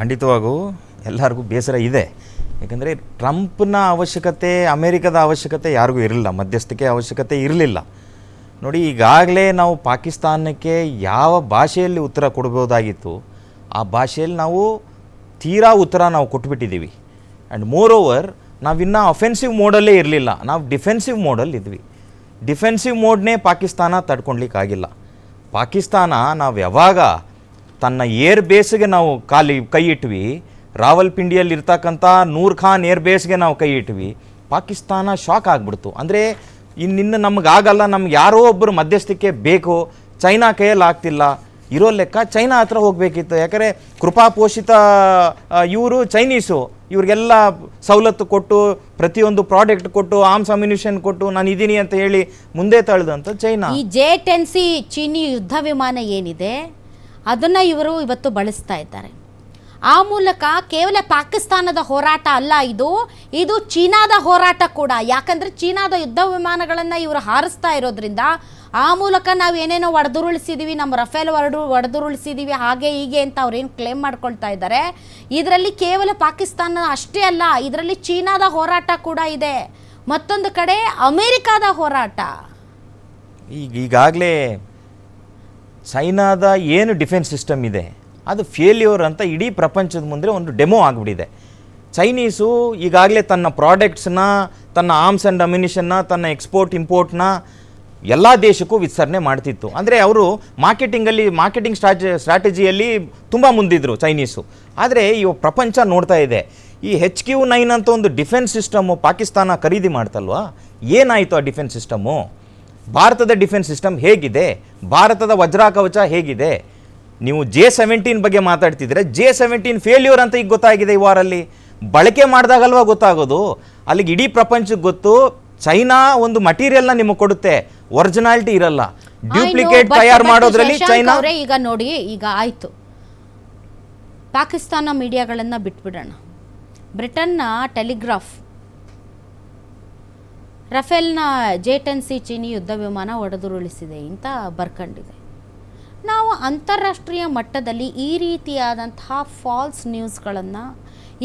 ಖಂಡಿತವಾಗೂ ಎಲ್ಲರಿಗೂ ಬೇಸರ ಇದೆ. ಯಾಕಂದರೆ ಟ್ರಂಪ್ನ ಅವಶ್ಯಕತೆ, ಅಮೇರಿಕದ ಅವಶ್ಯಕತೆ ಯಾರಿಗೂ ಇರಲಿಲ್ಲ, ಮಧ್ಯಸ್ಥಿಕೆ ಅವಶ್ಯಕತೆ ಇರಲಿಲ್ಲ. ನೋಡಿ, ಈಗಾಗಲೇ ನಾವು ಪಾಕಿಸ್ತಾನಕ್ಕೆ ಯಾವ ಭಾಷೆಯಲ್ಲಿ ಉತ್ತರ ಕೊಡ್ಬೋದಾಗಿತ್ತು ಆ ಭಾಷೆಯಲ್ಲಿ ನಾವು ತೀರಾ ಉತ್ತರ ನಾವು ಕೊಟ್ಬಿಟ್ಟಿದ್ದೀವಿ. ಆ್ಯಂಡ್ ಮೋರ್ ಓವರ್ ನಾವಿನ್ನೂ ಅಫೆನ್ಸಿವ್ ಮೋಡಲ್ಲೇ ಇರಲಿಲ್ಲ, ನಾವು ಡಿಫೆನ್ಸಿವ್ ಮೋಡಲ್ಲಿ ಇದ್ವಿ. ಡಿಫೆನ್ಸಿವ್ ಮೋಡ್ನೇ ಪಾಕಿಸ್ತಾನ ತಡ್ಕೊಳ್ಲಿಕ್ಕಾಗಿಲ್ಲ. ಪಾಕಿಸ್ತಾನ ನಾವು ಯಾವಾಗ ತನ್ನ ಏರ್ ಬೇಸ್ಗೆ ನಾವು ಕೈ ಇಟ್ವಿ, ರಾವಲ್ಪಿಂಡಿಯಲ್ಲಿ ಇರ್ತಕ್ಕಂಥ ನೂರ್ ಖಾನ್ ಏರ್ ಬೇಸ್ಗೆ ನಾವು ಕೈ ಇಟ್ವಿ, ಪಾಕಿಸ್ತಾನ ಶಾಕ್ ಆಗಿಬಿಡ್ತು. ಅಂದರೆ ಇನ್ನಿನ್ನು ನಮಗಾಗಲ್ಲ, ನಮ್ಗೆ ಯಾರೋ ಒಬ್ಬರು ಮಧ್ಯಸ್ಥಿಕೆ ಬೇಕು, ಚೈನಾ ಕೈಯಲ್ಲಿ ಆಗ್ತಿಲ್ಲ, ಇರೋ ಲೆಕ್ಕ ಚೈನಾ ಹತ್ರ ಹೋಗಬೇಕಿತ್ತು. ಯಾಕಂದರೆ ಕೃಪಾಪೋಷಿತ ಇವರು ಚೈನೀಸು, ಇವ್ರಿಗೆಲ್ಲ ಸವಲತ್ತು ಕೊಟ್ಟು, ಪ್ರತಿಯೊಂದು ಪ್ರಾಡಕ್ಟ್ ಕೊಟ್ಟು, ಆರ್ಮ್ಸ್ ಅಮ್ಯುನಿಷನ್ ಕೊಟ್ಟು ನಾನು ಇದ್ದೀನಿ ಅಂತ ಹೇಳಿ ಮುಂದೆ ತಳ್ದಂತ ಚೈನಾ. ಈ J-10C ಚೀನಿ ಯುದ್ಧ ವಿಮಾನ ಏನಿದೆ ಅದನ್ನು ಇವರು ಇವತ್ತು ಬಳಸ್ತಾ ಇದ್ದಾರೆ. ಆ ಮೂಲಕ ಕೇವಲ ಪಾಕಿಸ್ತಾನದ ಹೋರಾಟ ಅಲ್ಲ, ಇದು ಚೀನಾದ ಹೋರಾಟ ಕೂಡ. ಯಾಕಂದರೆ ಚೀನಾದ ಯುದ್ಧ ವಿಮಾನಗಳನ್ನು ಇವರು ಹಾರಿಸ್ತಾ ಇರೋದ್ರಿಂದ ಆ ಮೂಲಕ ನಾವು ಏನೇನೋ ಒಡೆದುರುಳಿಸಿದೀವಿ, ನಮ್ಮ ರಫೇಲ್ ಒಡೆದುರುಳಿಸಿದೀವಿ ಹಾಗೆ ಹೀಗೆ ಅಂತ ಅವ್ರೇನು ಕ್ಲೇಮ್ ಮಾಡ್ಕೊಳ್ತಾ ಇದ್ದಾರೆ. ಇದರಲ್ಲಿ ಕೇವಲ ಪಾಕಿಸ್ತಾನ ಅಷ್ಟೇ ಅಲ್ಲ, ಇದರಲ್ಲಿ ಚೀನಾದ ಹೋರಾಟ ಕೂಡ ಇದೆ, ಮತ್ತೊಂದು ಕಡೆ ಅಮೆರಿಕಾದ ಹೋರಾಟ. ಈಗಾಗಲೇ ಚೈನಾದ ಏನು ಡಿಫೆನ್ಸ್ ಸಿಸ್ಟಮ್ ಇದೆ ಅದು ಫೇಲ್ಯೂರ್ ಅಂತ ಇಡೀ ಪ್ರಪಂಚದ ಮುಂದೆ ಒಂದು ಡೆಮೋ ಆಗಿಬಿಟ್ಟಿದೆ. ಚೈನೀಸು ಈಗಾಗಲೇ ತನ್ನ ಪ್ರಾಡಕ್ಟ್ಸ್ನ, ತನ್ನ ಆರ್ಮ್ಸ್ ಆ್ಯಂಡ್ ಅಮ್ಯುನಿಷನ್ನ, ತನ್ನ ಎಕ್ಸ್ಪೋರ್ಟ್ ಇಂಪೋರ್ಟ್ನ ಎಲ್ಲ ದೇಶಕ್ಕೂ ವಿಸ್ತರಣೆ ಮಾಡ್ತಿತ್ತು. ಅಂದರೆ ಅವರು ಮಾರ್ಕೆಟಿಂಗ್ ಸ್ಟ್ರಾಟಜಿಯಲ್ಲಿ ತುಂಬ ಮುಂದಿದ್ರು ಚೈನೀಸು. ಆದರೆ ಇವು ಪ್ರಪಂಚ ನೋಡ್ತಾ ಇದೆ, ಈ HQ-9 ಅಂತ ಒಂದು ಡಿಫೆನ್ಸ್ ಸಿಸ್ಟಮು ಪಾಕಿಸ್ತಾನ ಖರೀದಿ ಮಾಡ್ತಲ್ವಾ, ಏನಾಯಿತು ಆ ಡಿಫೆನ್ಸ್ ಸಿಸ್ಟಮು? ಭಾರತದ ಡಿಫೆನ್ಸ್ ಸಿಸ್ಟಮ್ ಹೇಗಿದೆ? ಭಾರತದ ವಜ್ರಾಕವಚ ಹೇಗಿದೆ? ನೀವು J-17 ಬಗ್ಗೆ ಮಾತಾಡ್ತಿದ್ರೆ J-17 ಫೇಲ್ಯೂರ್ ಅಂತ ಈಗ ಗೊತ್ತಾಗಿದೆ. ಈ ವಾರಲ್ಲಿ ಬಳಕೆ ಮಾಡಿದಾಗಲ್ವಾ ಗೊತ್ತಾಗೋದು. ಅಲ್ಲಿಗೆ ಇಡೀ ಪ್ರಪಂಚಕ್ಕೆ ಗೊತ್ತು, ಚೈನಾ ಒಂದು ಮಟೀರಿಯಲ್ನ ನಿಮಗೆ ಕೊಡುತ್ತೆ, ಒರಿಜಿನಾಲಿಟಿ ಇರಲ್ಲ, ಡ್ಯೂಪ್ಲಿಕೇಟ್ ತಯಾರು ಮಾಡೋದ್ರಲ್ಲಿ ಚೈನಾ. ಈಗ ನೋಡಿ, ಈಗ ಆಯಿತು, ಪಾಕಿಸ್ತಾನ ಮೀಡಿಯಾಗಳನ್ನು ಬಿಟ್ಬಿಡೋಣ. ಬ್ರಿಟನ್ನ ಟೆಲಿಗ್ರಾಫ್ ರಫೇಲ್ನ J-10C ಚೀನಿ ಯುದ್ಧ ವಿಮಾನ ಒಡೆದುರುಳಿಸಿದೆ ಅಂತ ಬರ್ಕೊಂಡಿದೆ. ನಾವು ಅಂತಾರಾಷ್ಟ್ರೀಯ ಮಟ್ಟದಲ್ಲಿ ಈ ರೀತಿಯಾದಂತಹ ಫಾಲ್ಸ್ ನ್ಯೂಸ್ಗಳನ್ನು,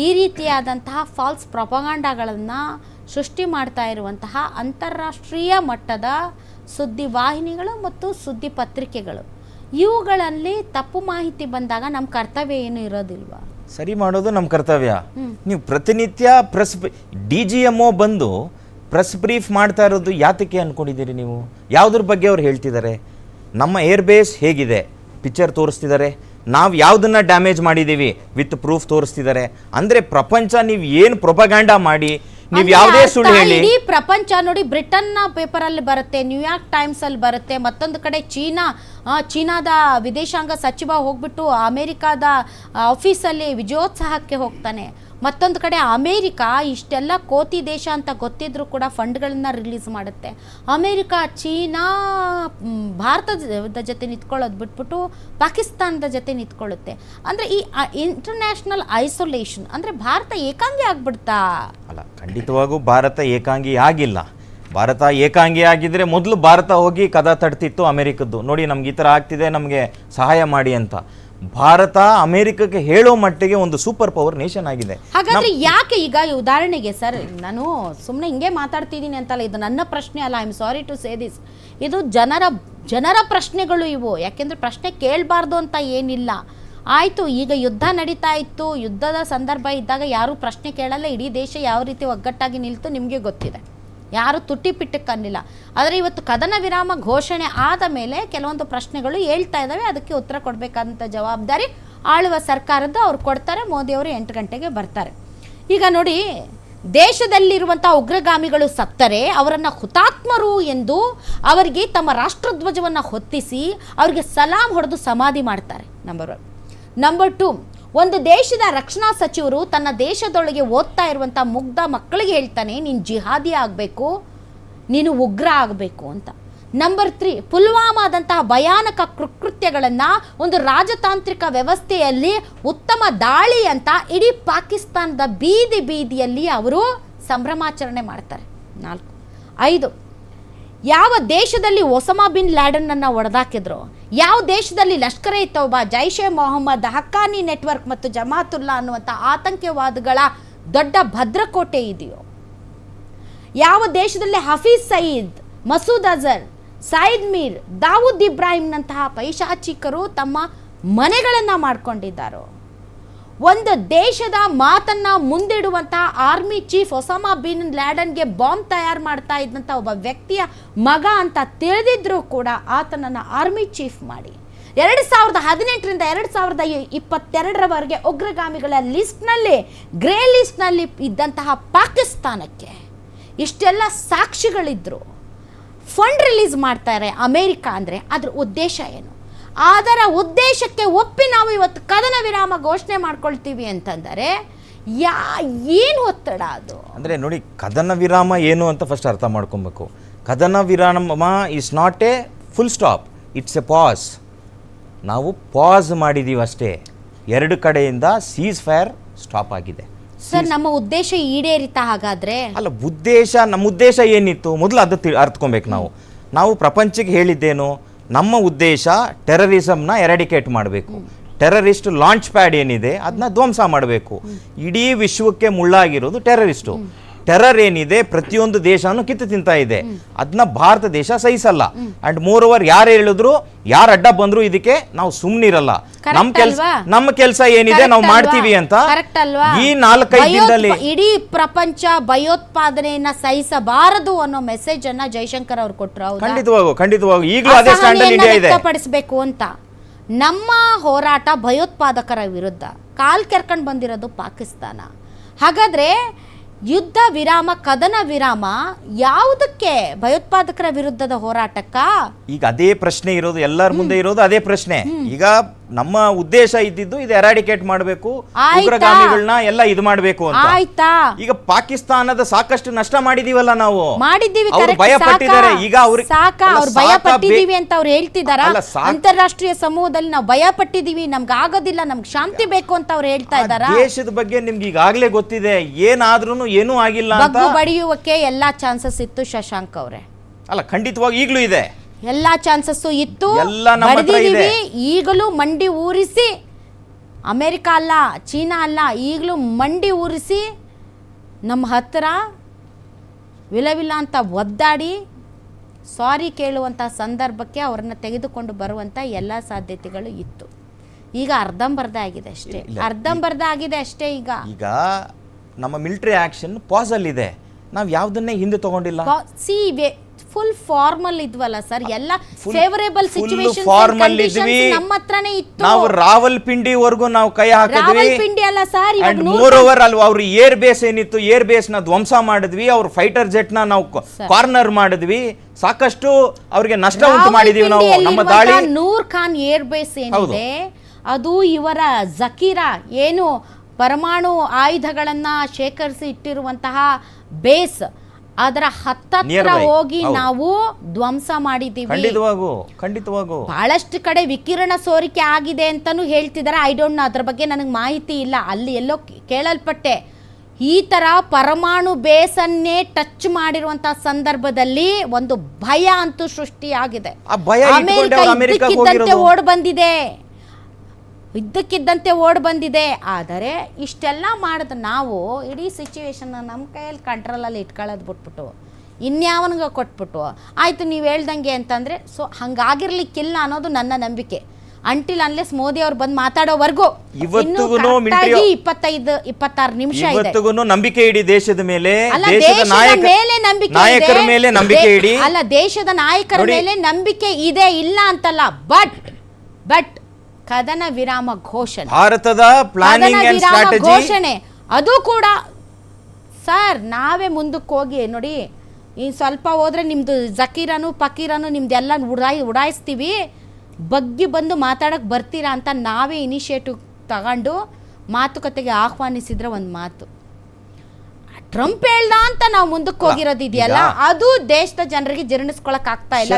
ಈ ರೀತಿಯಾದಂತಹ ಫಾಲ್ಸ್ ಪ್ರೊಪಗಾಂಡಾಗಳನ್ನು ಸೃಷ್ಟಿ ಮಾಡ್ತಾ ಇರುವಂತಹ ಅಂತಾರಾಷ್ಟ್ರೀಯ ಮಟ್ಟದ ಸುದ್ದಿವಾಹಿನಿಗಳು ಮತ್ತು ಸುದ್ದಿ ಪತ್ರಿಕೆಗಳು, ಇವುಗಳಲ್ಲಿ ತಪ್ಪು ಮಾಹಿತಿ ಬಂದಾಗ ನಮ್ಮ ಕರ್ತವ್ಯ ಏನು ಇರೋದಿಲ್ವಾ? ಸರಿ ಮಾಡೋದು ನಮ್ಮ ಕರ್ತವ್ಯ. ನೀವು ಪ್ರತಿನಿತ್ಯ DGMO ಬಂದು ಪ್ರೆಸ್ ಬ್ರೀಫ್ ಮಾಡ್ತಾ ಇರೋದು ಯಾತಕ್ಕೆ ಅಂದ್ಕೊಂಡಿದ್ದೀರಿ ನೀವು? ಯಾವುದ್ರ ಬಗ್ಗೆ ಅವ್ರು ಹೇಳ್ತಿದ್ದಾರೆ? ನಮ್ಮ ಏರ್ಬೇಸ್ ಹೇಗಿದೆ ಪಿಕ್ಚರ್ ತೋರಿಸ್ತಿದ್ದಾರೆ, ನಾವು ಯಾವುದನ್ನು ಡ್ಯಾಮೇಜ್ ಮಾಡಿದ್ದೀವಿ ವಿತ್ ಪ್ರೂಫ್ ತೋರಿಸ್ತಿದ್ದಾರೆ. ಅಂದರೆ ಪ್ರಪಂಚ ನೀವು ಏನು ಪ್ರೊಪಗಾಂಡಾ ಮಾಡಿ, ನೀವು ಯಾವುದೇ ಸುಳ್ಳು ಹೇಳಿ, ಇಡೀ ಪ್ರಪಂಚ ನೋಡಿ, ಬ್ರಿಟನ್ನ ಪೇಪರಲ್ಲಿ ಬರುತ್ತೆ, ನ್ಯೂಯಾರ್ಕ್ ಟೈಮ್ಸಲ್ಲಿ ಬರುತ್ತೆ, ಮತ್ತೊಂದು ಕಡೆ ಚೀನಾದ ವಿದೇಶಾಂಗ ಸಚಿವ ಹೋಗ್ಬಿಟ್ಟು ಅಮೆರಿಕಾದ ಆಫೀಸಲ್ಲಿ ವಿಜಯೋತ್ಸವಕ್ಕೆ ಹೋಗ್ತಾನೆ, ಮತ್ತೊಂದು ಕಡೆ ಅಮೇರಿಕಾ ಇಷ್ಟೆಲ್ಲ ಕೋತಿ ದೇಶ ಅಂತ ಗೊತ್ತಿದ್ರೂ ಕೂಡ ಫಂಡ್ಗಳನ್ನ ರಿಲೀಸ್ ಮಾಡುತ್ತೆ. ಅಮೇರಿಕಾ, ಚೀನಾ ಭಾರತದ ಜೊತೆ ನಿಂತ್ಕೊಳ್ಳೋದು ಬಿಟ್ಬಿಟ್ಟು ಪಾಕಿಸ್ತಾನದ ಜೊತೆ ನಿಂತ್ಕೊಳ್ಳುತ್ತೆ. ಅಂದರೆ ಈ ಇಂಟರ್ನ್ಯಾಷನಲ್ ಐಸೋಲೇಷನ್ ಅಂದರೆ ಭಾರತ ಏಕಾಂಗಿ ಆಗ್ಬಿಡ್ತಾ? ಅಲ್ಲ, ಖಂಡಿತವಾಗೂ ಭಾರತ ಏಕಾಂಗಿ ಆಗಿಲ್ಲ. ಭಾರತ ಏಕಾಂಗಿ ಆಗಿದ್ರೆ ಮೊದಲು ಭಾರತ ಹೋಗಿ ಕದ ತಡ್ತಿತ್ತು ಅಮೆರಿಕದ್ದು, ನೋಡಿ ನಮ್ಗೆ ಈ ಥರ ಆಗ್ತಿದೆ, ನಮಗೆ ಸಹಾಯ ಮಾಡಿ ಅಂತ. ಭಾರತ ಅಮೆರಿಕಕ್ಕೆ ಹೇಳೋ ಮಟ್ಟಿಗೆ ಒಂದು ಸೂಪರ್ ಪವರ್ ನೇಷನ್ ಆಗಿದೆ. ಹಾಗಾದ್ರೆ ಯಾಕೆ ಈಗ ಉದಾಹರಣೆಗೆ ಸರ್, ನಾನು ಸುಮ್ಮನೆ ಹಿಂಗೆ ಮಾತಾಡ್ತಿದ್ದೀನಿ ಅಂತಲ್ಲ, ಇದು ನನ್ನ ಪ್ರಶ್ನೆ ಅಲ್ಲ, I am sorry to say this, ಇದು ಜನರ ಪ್ರಶ್ನೆಗಳು ಇವು. ಯಾಕೆಂದ್ರೆ ಪ್ರಶ್ನೆ ಕೇಳಬಾರ್ದು ಅಂತ ಏನಿಲ್ಲ. ಆಯಿತು, ಈಗ ಯುದ್ಧ ನಡೀತಾ ಇತ್ತು, ಯುದ್ಧದ ಸಂದರ್ಭ ಇದ್ದಾಗ ಯಾರೂ ಪ್ರಶ್ನೆ ಕೇಳಲ್ಲ, ಇಡೀ ದೇಶ ಯಾವ ರೀತಿ ಒಗ್ಗಟ್ಟಾಗಿ ನಿಲ್ತು ನಿಮಗೆ ಗೊತ್ತಿದೆ, ಯಾರು ತುಟಿ ಪಿಟ್ಟಕ್ಕನ್ನಿಲ್ಲ. ಆದರೆ ಇವತ್ತು ಕದನ ವಿರಾಮ ಘೋಷಣೆ ಆದ ಮೇಲೆ ಕೆಲವೊಂದು ಪ್ರಶ್ನೆಗಳು ಹೇಳ್ತಾ ಇದ್ದಾವೆ, ಅದಕ್ಕೆ ಉತ್ತರ ಕೊಡಬೇಕಾದಂಥ ಜವಾಬ್ದಾರಿ ಆಳುವ ಸರ್ಕಾರದ್ದು, ಅವ್ರು ಕೊಡ್ತಾರೆ. ಮೋದಿಯವರು 8 ಗಂಟೆಗೆ ಬರ್ತಾರೆ. ಈಗ ನೋಡಿ, ದೇಶದಲ್ಲಿರುವಂಥ ಉಗ್ರಗಾಮಿಗಳು ಸತ್ತರೆ ಅವರನ್ನು ಹುತಾತ್ಮರು ಎಂದು ಅವರಿಗೆ ತಮ್ಮ ರಾಷ್ಟ್ರಧ್ವಜವನ್ನು ಹೊತ್ತಿಸಿ ಅವರಿಗೆ ಸಲಾಂ ಹೊಡೆದು ಸಮಾಧಿ ಮಾಡ್ತಾರೆ. ನಂಬರ್ 1. ನಂಬರ್ 2, ಒಂದು ದೇಶದ ರಕ್ಷಣಾ ಸಚಿವರು ತನ್ನ ದೇಶದೊಳಗೆ ಓದ್ತಾ ಇರುವಂಥ ಮುಗ್ಧ ಮಕ್ಕಳಿಗೆ ಹೇಳ್ತಾನೆ, ನೀನು ಜಿಹಾದಿ ಆಗಬೇಕು, ನೀನು ಉಗ್ರ ಆಗಬೇಕು ಅಂತ. ನಂಬರ್ 3, ಪುಲ್ವಾಮಾದಂತಹ ಭಯಾನಕ ಕೃತ್ಯಗಳನ್ನು ಒಂದು ರಾಜತಾಂತ್ರಿಕ ವ್ಯವಸ್ಥೆಯಲ್ಲಿ ಉತ್ತಮ ದಾಳಿ ಅಂತ ಇಡೀ ಪಾಕಿಸ್ತಾನದ ಬೀದಿಯಲ್ಲಿ ಅವರು ಸಂಭ್ರಮಾಚರಣೆ ಮಾಡ್ತಾರೆ. 4. 5, ಯಾವ ದೇಶದಲ್ಲಿ ಒಸಾಮಾ ಬಿನ್ ಲ್ಯಾಡನ್ನನ್ನು ಹೊಡೆದಾಕಿದ್ರು, ಯಾವ ದೇಶದಲ್ಲಿ ಲಷ್ಕರ್ ಇ ತೌಬಾ, ಜೈಷೆ ಮೊಹಮ್ಮದ್, ಹಕ್ಕಾನಿ ನೆಟ್ವರ್ಕ್ ಮತ್ತು ಜಮಾತುಲ್ಲಾ ಅನ್ನುವಂಥ ಆತಂಕವಾದಿಗಳ ದೊಡ್ಡ ಭದ್ರಕೋಟೆ ಇದೆಯೋ, ಯಾವ ದೇಶದಲ್ಲಿ ಹಫೀಜ್ ಸಯೀದ್, ಮಸೂದ್ ಅಜರ್, ಸೈದ್ ಮೀರ್, ದಾವೂದ್ ಇಬ್ರಾಹಿಂನಂತಹ ಪೈಶಾಚಿಕರು ತಮ್ಮ ಮನೆಗಳನ್ನು ಮಾಡ್ಕೊಂಡಿದ್ದಾರೋ, ಒಂದು ದೇಶದ ಮಾತನ್ನು ಮುಂದಿಡುವಂತಹ ಆರ್ಮಿ ಚೀಫ್ ಒಸಾಮಾ ಬಿನ್ ಲ್ಯಾಡನ್ಗೆ ಬಾಂಬ್ ತಯಾರು ಮಾಡ್ತಾ ಇದ್ದಂಥ ಒಬ್ಬ ವ್ಯಕ್ತಿಯ ಮಗ ಅಂತ ತಿಳಿದಿದ್ರೂ ಕೂಡ ಆತನನ್ನು ಆರ್ಮಿ ಚೀಫ್ ಮಾಡಿ 2018ರಿಂದ 2022ರವರೆಗೆ ಉಗ್ರಗಾಮಿಗಳ ಲಿಸ್ಟ್ನಲ್ಲಿ, ಗ್ರೇ ಲಿಸ್ಟ್ನಲ್ಲಿ ಇದ್ದಂತಹ ಪಾಕಿಸ್ತಾನಕ್ಕೆ ಇಷ್ಟೆಲ್ಲ ಸಾಕ್ಷಿಗಳಿದ್ರು ಫಂಡ್ ರಿಲೀಸ್ ಮಾಡ್ತಾರೆ ಅಮೇರಿಕಾ ಅಂದರೆ ಅದರ ಉದ್ದೇಶ ಏನು? ಅದರ ಉದ್ದೇಶಕ್ಕೆ ಒಪ್ಪಿ ನಾವು ಇವತ್ತು ಕದನ ವಿರಾಮ ಘೋಷಣೆ ಮಾಡ್ಕೊಳ್ತೀವಿ ಅಂತಂದರೆ ಏನು ಒತ್ತಡ ಅದು? ಅಂದರೆ ನೋಡಿ, ಕದನ ವಿರಾಮ ಏನು ಅಂತ ಫಸ್ಟ್ ಅರ್ಥ ಮಾಡ್ಕೊಬೇಕು. ಕದನ ವಿರಾಮ is not A full stop, it's A pass. ನಾವು ಪಾಸ್ ಮಾಡಿದ್ದೀವಿ ಅಷ್ಟೇ. 2 ಕಡೆಯಿಂದ ಸೀಸ್ ಫೈರ್ ಸ್ಟಾಪ್ ಆಗಿದೆ. ಸರ್, ನಮ್ಮ ಉದ್ದೇಶ ಈಡೇರಿತಾ? ಹಾಗಾದ್ರೆ ಅಲ್ಲ, ನಮ್ಮ ಉದ್ದೇಶ ಏನಿತ್ತು ಮೊದಲು ಅದು ಅರ್ಥಕೊಬೇಕು ನಾವು. ನಾವು ಪ್ರಪಂಚಕ್ಕೆ ಹೇಳಿದ್ದೇನು, ನಮ್ಮ ಉದ್ದೇಶ ಟೆರರಿಸಮ್ನ ಎರಾಡಿಕೇಟ್ ಮಾಡಬೇಕು, ಟೆರರಿಸ್ಟ್ ಲಾಂಚ್ ಪ್ಯಾಡ್ ಏನಿದೆ ಅದನ್ನ ಧ್ವಂಸ ಮಾಡಬೇಕು. ಇಡೀ ವಿಶ್ವಕ್ಕೆ ಮುಳ್ಳಾಗಿರೋದು ಟೆರರಿಸ್ಟು. ಟೆರರ್ ಏನಿದೆ ಪ್ರತಿಯೊಂದು ದೇಶನೂ ಕಿತ್ತು ತಿಂತಾ ಇದೆ, ಅದನ್ನ ಭಾರತ ದೇಶ ಸಹಿಸಲ್ಲ. ಅಂಡ್ ಮೋರ್ ಓವರ್ ಯಾರು ಹೇಳಿದ್ರು, ಯಾರು ಅಡ್ಡ ಬಂದ್ರು ಇದಕ್ಕೆ ನಾವು ಸುಮ್ನಿರಲ್ಲ. ನಮ್ಮ ಕೆಲಸ ಏನಿದೆ ನಾವು ಮಾಡ್ತೀವಿ ಅಂತ ಈ 4-5 ದಿನದಲ್ಲಿ ಇಡೀ ಪ್ರಪಂಚ ಭಯೋತ್ಪಾದನೆಯನ್ನ ಸಹಿಸಬಾರದು ಅನ್ನೋ ಮೆಸೇಜ್ ಅನ್ನ ಜೈಶಂಕರ್ ಅವರು ಕೊಟ್ಟರು. ಖಂಡಿತವಾಗೂ ಈಗಲೂ ಅದೇ ಸ್ಟ್ಯಾಂಡ್ ಅಲ್ಲಿ ಇಂಡಿಯಾ ಇದೆ. ವ್ಯಕ್ತಪಡಿಸಬೇಕು ಅಂತ ನಮ್ಮ ಹೋರಾಟ ಭಯೋತ್ಪಾದಕರ ವಿರುದ್ಧ ಕಾಲ್ ಕೆರ್ಕೊಂಡು ಬಂದಿರೋದು ಪಾಕಿಸ್ತಾನ. ಹಾಗಾದ್ರೆ ಯುದ್ಧ ವಿರಾಮ, ಕದನ ವಿರಾಮ ಯಾವುದಕ್ಕೆ? ಭಯೋತ್ಪಾದಕರ ವಿರುದ್ಧದ ಹೋರಾಟಕ್ಕ? ಈಗ ಅದೇ ಪ್ರಶ್ನೆ ಇರೋದು, ಎಲ್ಲರ ಮುಂದೆ ಇರೋದು ಅದೇ ಪ್ರಶ್ನೆ. ಈಗ ನಮ್ಮ ಉದ್ದೇಶ ಇದ್ದಿದ್ದು ಇದು ಎರಾಡಿಕೇಟ್ ಮಾಡಬೇಕು, ಉಗ್ರಗಾಮಿಗಳನ್ನ ಎಲ್ಲ ಇದು ಮಾಡಬೇಕು ಅಂತ. ಆಯ್ತಾ? ಈಗ ಪಾಕಿಸ್ತಾನದ ಸಾಕಷ್ಟು ನಷ್ಟ ಮಾಡಿದೀವಲ್ಲ ನಾವು. ಮಾಡಿದ್ದೀವಿ, ಭಯ ಪಟ್ಟಿದ್ದಾರೆ. ಈಗ ಅವ್ರು ಭಯ ಪಟ್ಟಿದೀವಿ ಅಂತ ಅವ್ರು ಹೇಳ್ತಿದಾರ. ಅಂತಾರಾಷ್ಟ್ರೀಯ ಸಮೂಹದಲ್ಲಿ ನಾವು ಭಯ ಪಟ್ಟಿದೀವಿ, ನಮ್ಗೆ ಆಗೋದಿಲ್ಲ, ನಮ್ಗೆ ಶಾಂತಿ ಬೇಕು ಅಂತ ಅವ್ರು ಹೇಳ್ತಾ ಇದಾರ. ದೇಶದ ಬಗ್ಗೆ ನಿಮ್ಗೆ ಈಗಾಗಲೇ ಗೊತ್ತಿದೆ, ಏನಾದ್ರೂ ಏನೂ ಆಗಿಲ್ಲ ಅಂತ. ಬಗ್ಗು ಬಡಿಯುವಕ್ಕೆ ಎಲ್ಲಾ ಚಾನ್ಸಸ್ ಇತ್ತು ಶಶಾಂಕ್ ಅವರೇ. ಅಲ್ಲ, ಖಂಡಿತವಾಗಿ ಈಗಲೂ ಇದೆ, ಎಲ್ಲಾ ಚಾನ್ಸಸ್ ಇತ್ತು, ಬಡಿದಿದ್ದೀವಿ. ಈಗಲೂ ಮಂಡಿ ಊರಿಸಿ, ಅಮೆರಿಕ ಅಲ್ಲ, ಚೀನಾ ಅಲ್ಲ, ಈಗಲೂ ಮಂಡಿ ಊರಿಸಿ ನಮ್ಮ ಹತ್ರ ವಿಲವಿಲ್ಲ ಅಂತ ಒದ್ದಾಡಿ ಸಾರಿ ಕೇಳುವಂಥ ಸಂದರ್ಭಕ್ಕೆ ಅವ್ರನ್ನ ತೆಗೆದುಕೊಂಡು ಬರುವಂಥ ಎಲ್ಲ ಸಾಧ್ಯತೆಗಳು ಇತ್ತು. ಈಗ ಅರ್ಧಂಬರ್ಧ ಆಗಿದೆ ಅಷ್ಟೇ, ಅರ್ಧಂಬರ್ಧ ಆಗಿದೆ ಅಷ್ಟೇ. ಈಗ ನಮ್ಮ ಮಿಲಿಟರಿ ಆಕ್ಷನ್ ಪಾಸ್ ಅಲ್ಲಿದೆ, ನಾವು ಯಾವುದನ್ನೇ ಹಿಂದೆ ತಗೊಂಡಿಲ್ಲ. ಫುಲ್ ಫಾರ್ಮಲ್ ಇದ್ವಲ್ಲ ಸರ್, ಎಲ್ಲ ಫೇವರೇಬಲ್ ಸಿಚುವೇಶನ್ ನಮ್ಮ ಹತ್ರನೇ ಇತ್ತು. ನಾವು ರಾವಲ್ಪಿಂಡಿವರೆಗೂ ನಾವು ಕೈ ಹಾಕಿದ್ವಿ. ರಾವಲ್ಪಿಂಡಿ ಅಲ್ಲ ಸರ್, ಮೋರ್ ಓವರ್ ಅಲ್ವಾ ಅವ್ರ ಏರ್ ಬೇಸ್ ಏನಿತ್ತು, ಏರ್ ಬೇಸ್ ನ ಧ್ವಂಸ ಮಾಡಿದ್ವಿ, ಅವ್ರ ಫೈಟರ್ ಜೆಟ್ ನ ನಾವು ಕಾರ್ನರ್ ಮಾಡಿದ್ವಿ, ಸಾಕಷ್ಟು ಅವ್ರಿಗೆ ನಷ್ಟ ಉಂಟು ಮಾಡಿದೀವಿ ನಾವು. ನಮ್ಮ ದಾಳಿ ನೂರ್ ಖಾನ್ ಏರ್ ಬೇಸ್ ಏನಿದೆ ಅದು ಇವರ ಜಕೀರಾ ಏನು ಪರಮಾಣು ಆಯುಧಗಳನ್ನ ಶೇಖರಿಸಿ ಇಟ್ಟಿರುವಂತಹ ಬೇಸ್, ಅದರ ಹತ್ತಿರ ಹೋಗಿ ನಾವು ಧ್ವಂಸ ಮಾಡಿದ್ದೀವಿ. ಖಂಡಿತವಾಗೂ ಬಹಳಷ್ಟು ಕಡೆ ವಿಕಿರಣ ಸೋರಿಕೆ ಆಗಿದೆ ಅಂತಾನು ಹೇಳ್ತಿದ್ದಾರೆ. ಐ ಡೋಂಟ್ ನೋ, ಅದ್ರ ಬಗ್ಗೆ ನನಗೆ ಮಾಹಿತಿ ಇಲ್ಲ. ಅಲ್ಲಿ ಎಲ್ಲೋ ಕೇಳಲ್ಪಟ್ಟೆ, ಈ ತರ ಪರಮಾಣು ಬೇಸನ್ನೇ ಟಚ್ ಮಾಡಿರುವಂತಹ ಸಂದರ್ಭದಲ್ಲಿ ಒಂದು ಭಯ ಅಂತೂ ಸೃಷ್ಟಿಯಾಗಿದೆ. ಅಮೆರಿಕ ಇದ್ದಕ್ಕಿದ್ದಂತೆ ಓಡ್ ಬಂದಿದೆ. ಆದರೆ ಇಷ್ಟೆಲ್ಲ ಮಾಡಿದ ನಾವು ಇಡೀ ಸಿಚುವೇಶನ್ ನಮ್ಮ ಕೈಯಲ್ಲಿ ಕಂಟ್ರೋಲಲ್ಲಿ ಇಟ್ಕೊಳ್ಳೋದು ಬಿಟ್ಬಿಟ್ಟು ಇನ್ಯಾವನಿಗೆ ಕೊಟ್ಬಿಟ್ಟು ಆಯಿತು ನೀವು ಹೇಳ್ದಂಗೆ ಅಂತಂದರೆ, ಸೊ ಹಂಗಾಗಿರ್ಲಿಕ್ಕಿಲ್ಲ ಅನ್ನೋದು ನನ್ನ ನಂಬಿಕೆ. ಅಂಟಿಲ್ ಅನ್ಲೆಸ್ ಮೋದಿ ಅವ್ರು ಬಂದು ಮಾತಾಡೋವರೆಗೂ 25-26 ನಿಮಿಷ ಇದೆ. ನಂಬಿಕೆ ಇಡಿ ದೇಶದ ಮೇಲೆ, ನಾಯಕರ ಮೇಲೆ ನಂಬಿಕೆ ಇಡಿ. ಅಲ್ಲ, ದೇಶದ ನಾಯಕರ ಮೇಲೆ ನಂಬಿಕೆ ಇದೆ, ಇಲ್ಲ ಅಂತಲ್ಲ. ಬಟ್ ಕದನ ವಿರಾಮ ಘೋಷಣೆ, ಭಾರತದ ಪ್ಲಾನಿಂಗ್ ಅಂಡ್ ಸ್ಟ್ರಾಟಜಿ ಘೋಷಣೆ ಅದು ಕೂಡ ಸರ್ ನಾವೇ ಮುಂದಕ್ಕೆ ಹೋಗಿ ನೋಡಿ, ಈ ಸ್ವಲ್ಪ ಹೋದ್ರೆ ನಿಮ್ದು ಜಕೀರನು ಪಕೀರನು ನಿಮ್ದೆಲ್ಲ ಉಡಾಯಿಸ್ತೀವಿ, ಬಗ್ಗಿ ಬಂದು ಮಾತಾಡಕ್ಕೆ ಬರ್ತೀರಾ ಅಂತ ನಾವೇ ಇನಿಷಿಯೇಟಿವ್ ತಗೊಂಡು ಮಾತುಕತೆಗೆ ಆಹ್ವಾನಿಸಿದ್ರೆ ಒಂದು ಮಾತು. ಟ್ರಂಪ್ ಹೇಳ್ದ ಅಂತ ನಾವು ಮುಂದಕ್ಕೆ ಹೋಗಿರೋದಿದೆಯಲ್ಲ, ಅದು ದೇಶದ ಜನರಿಗೆ ಜೀರ್ಣಿಸ್ಕೊಳಕ್ ಆಗ್ತಾ ಇಲ್ಲ.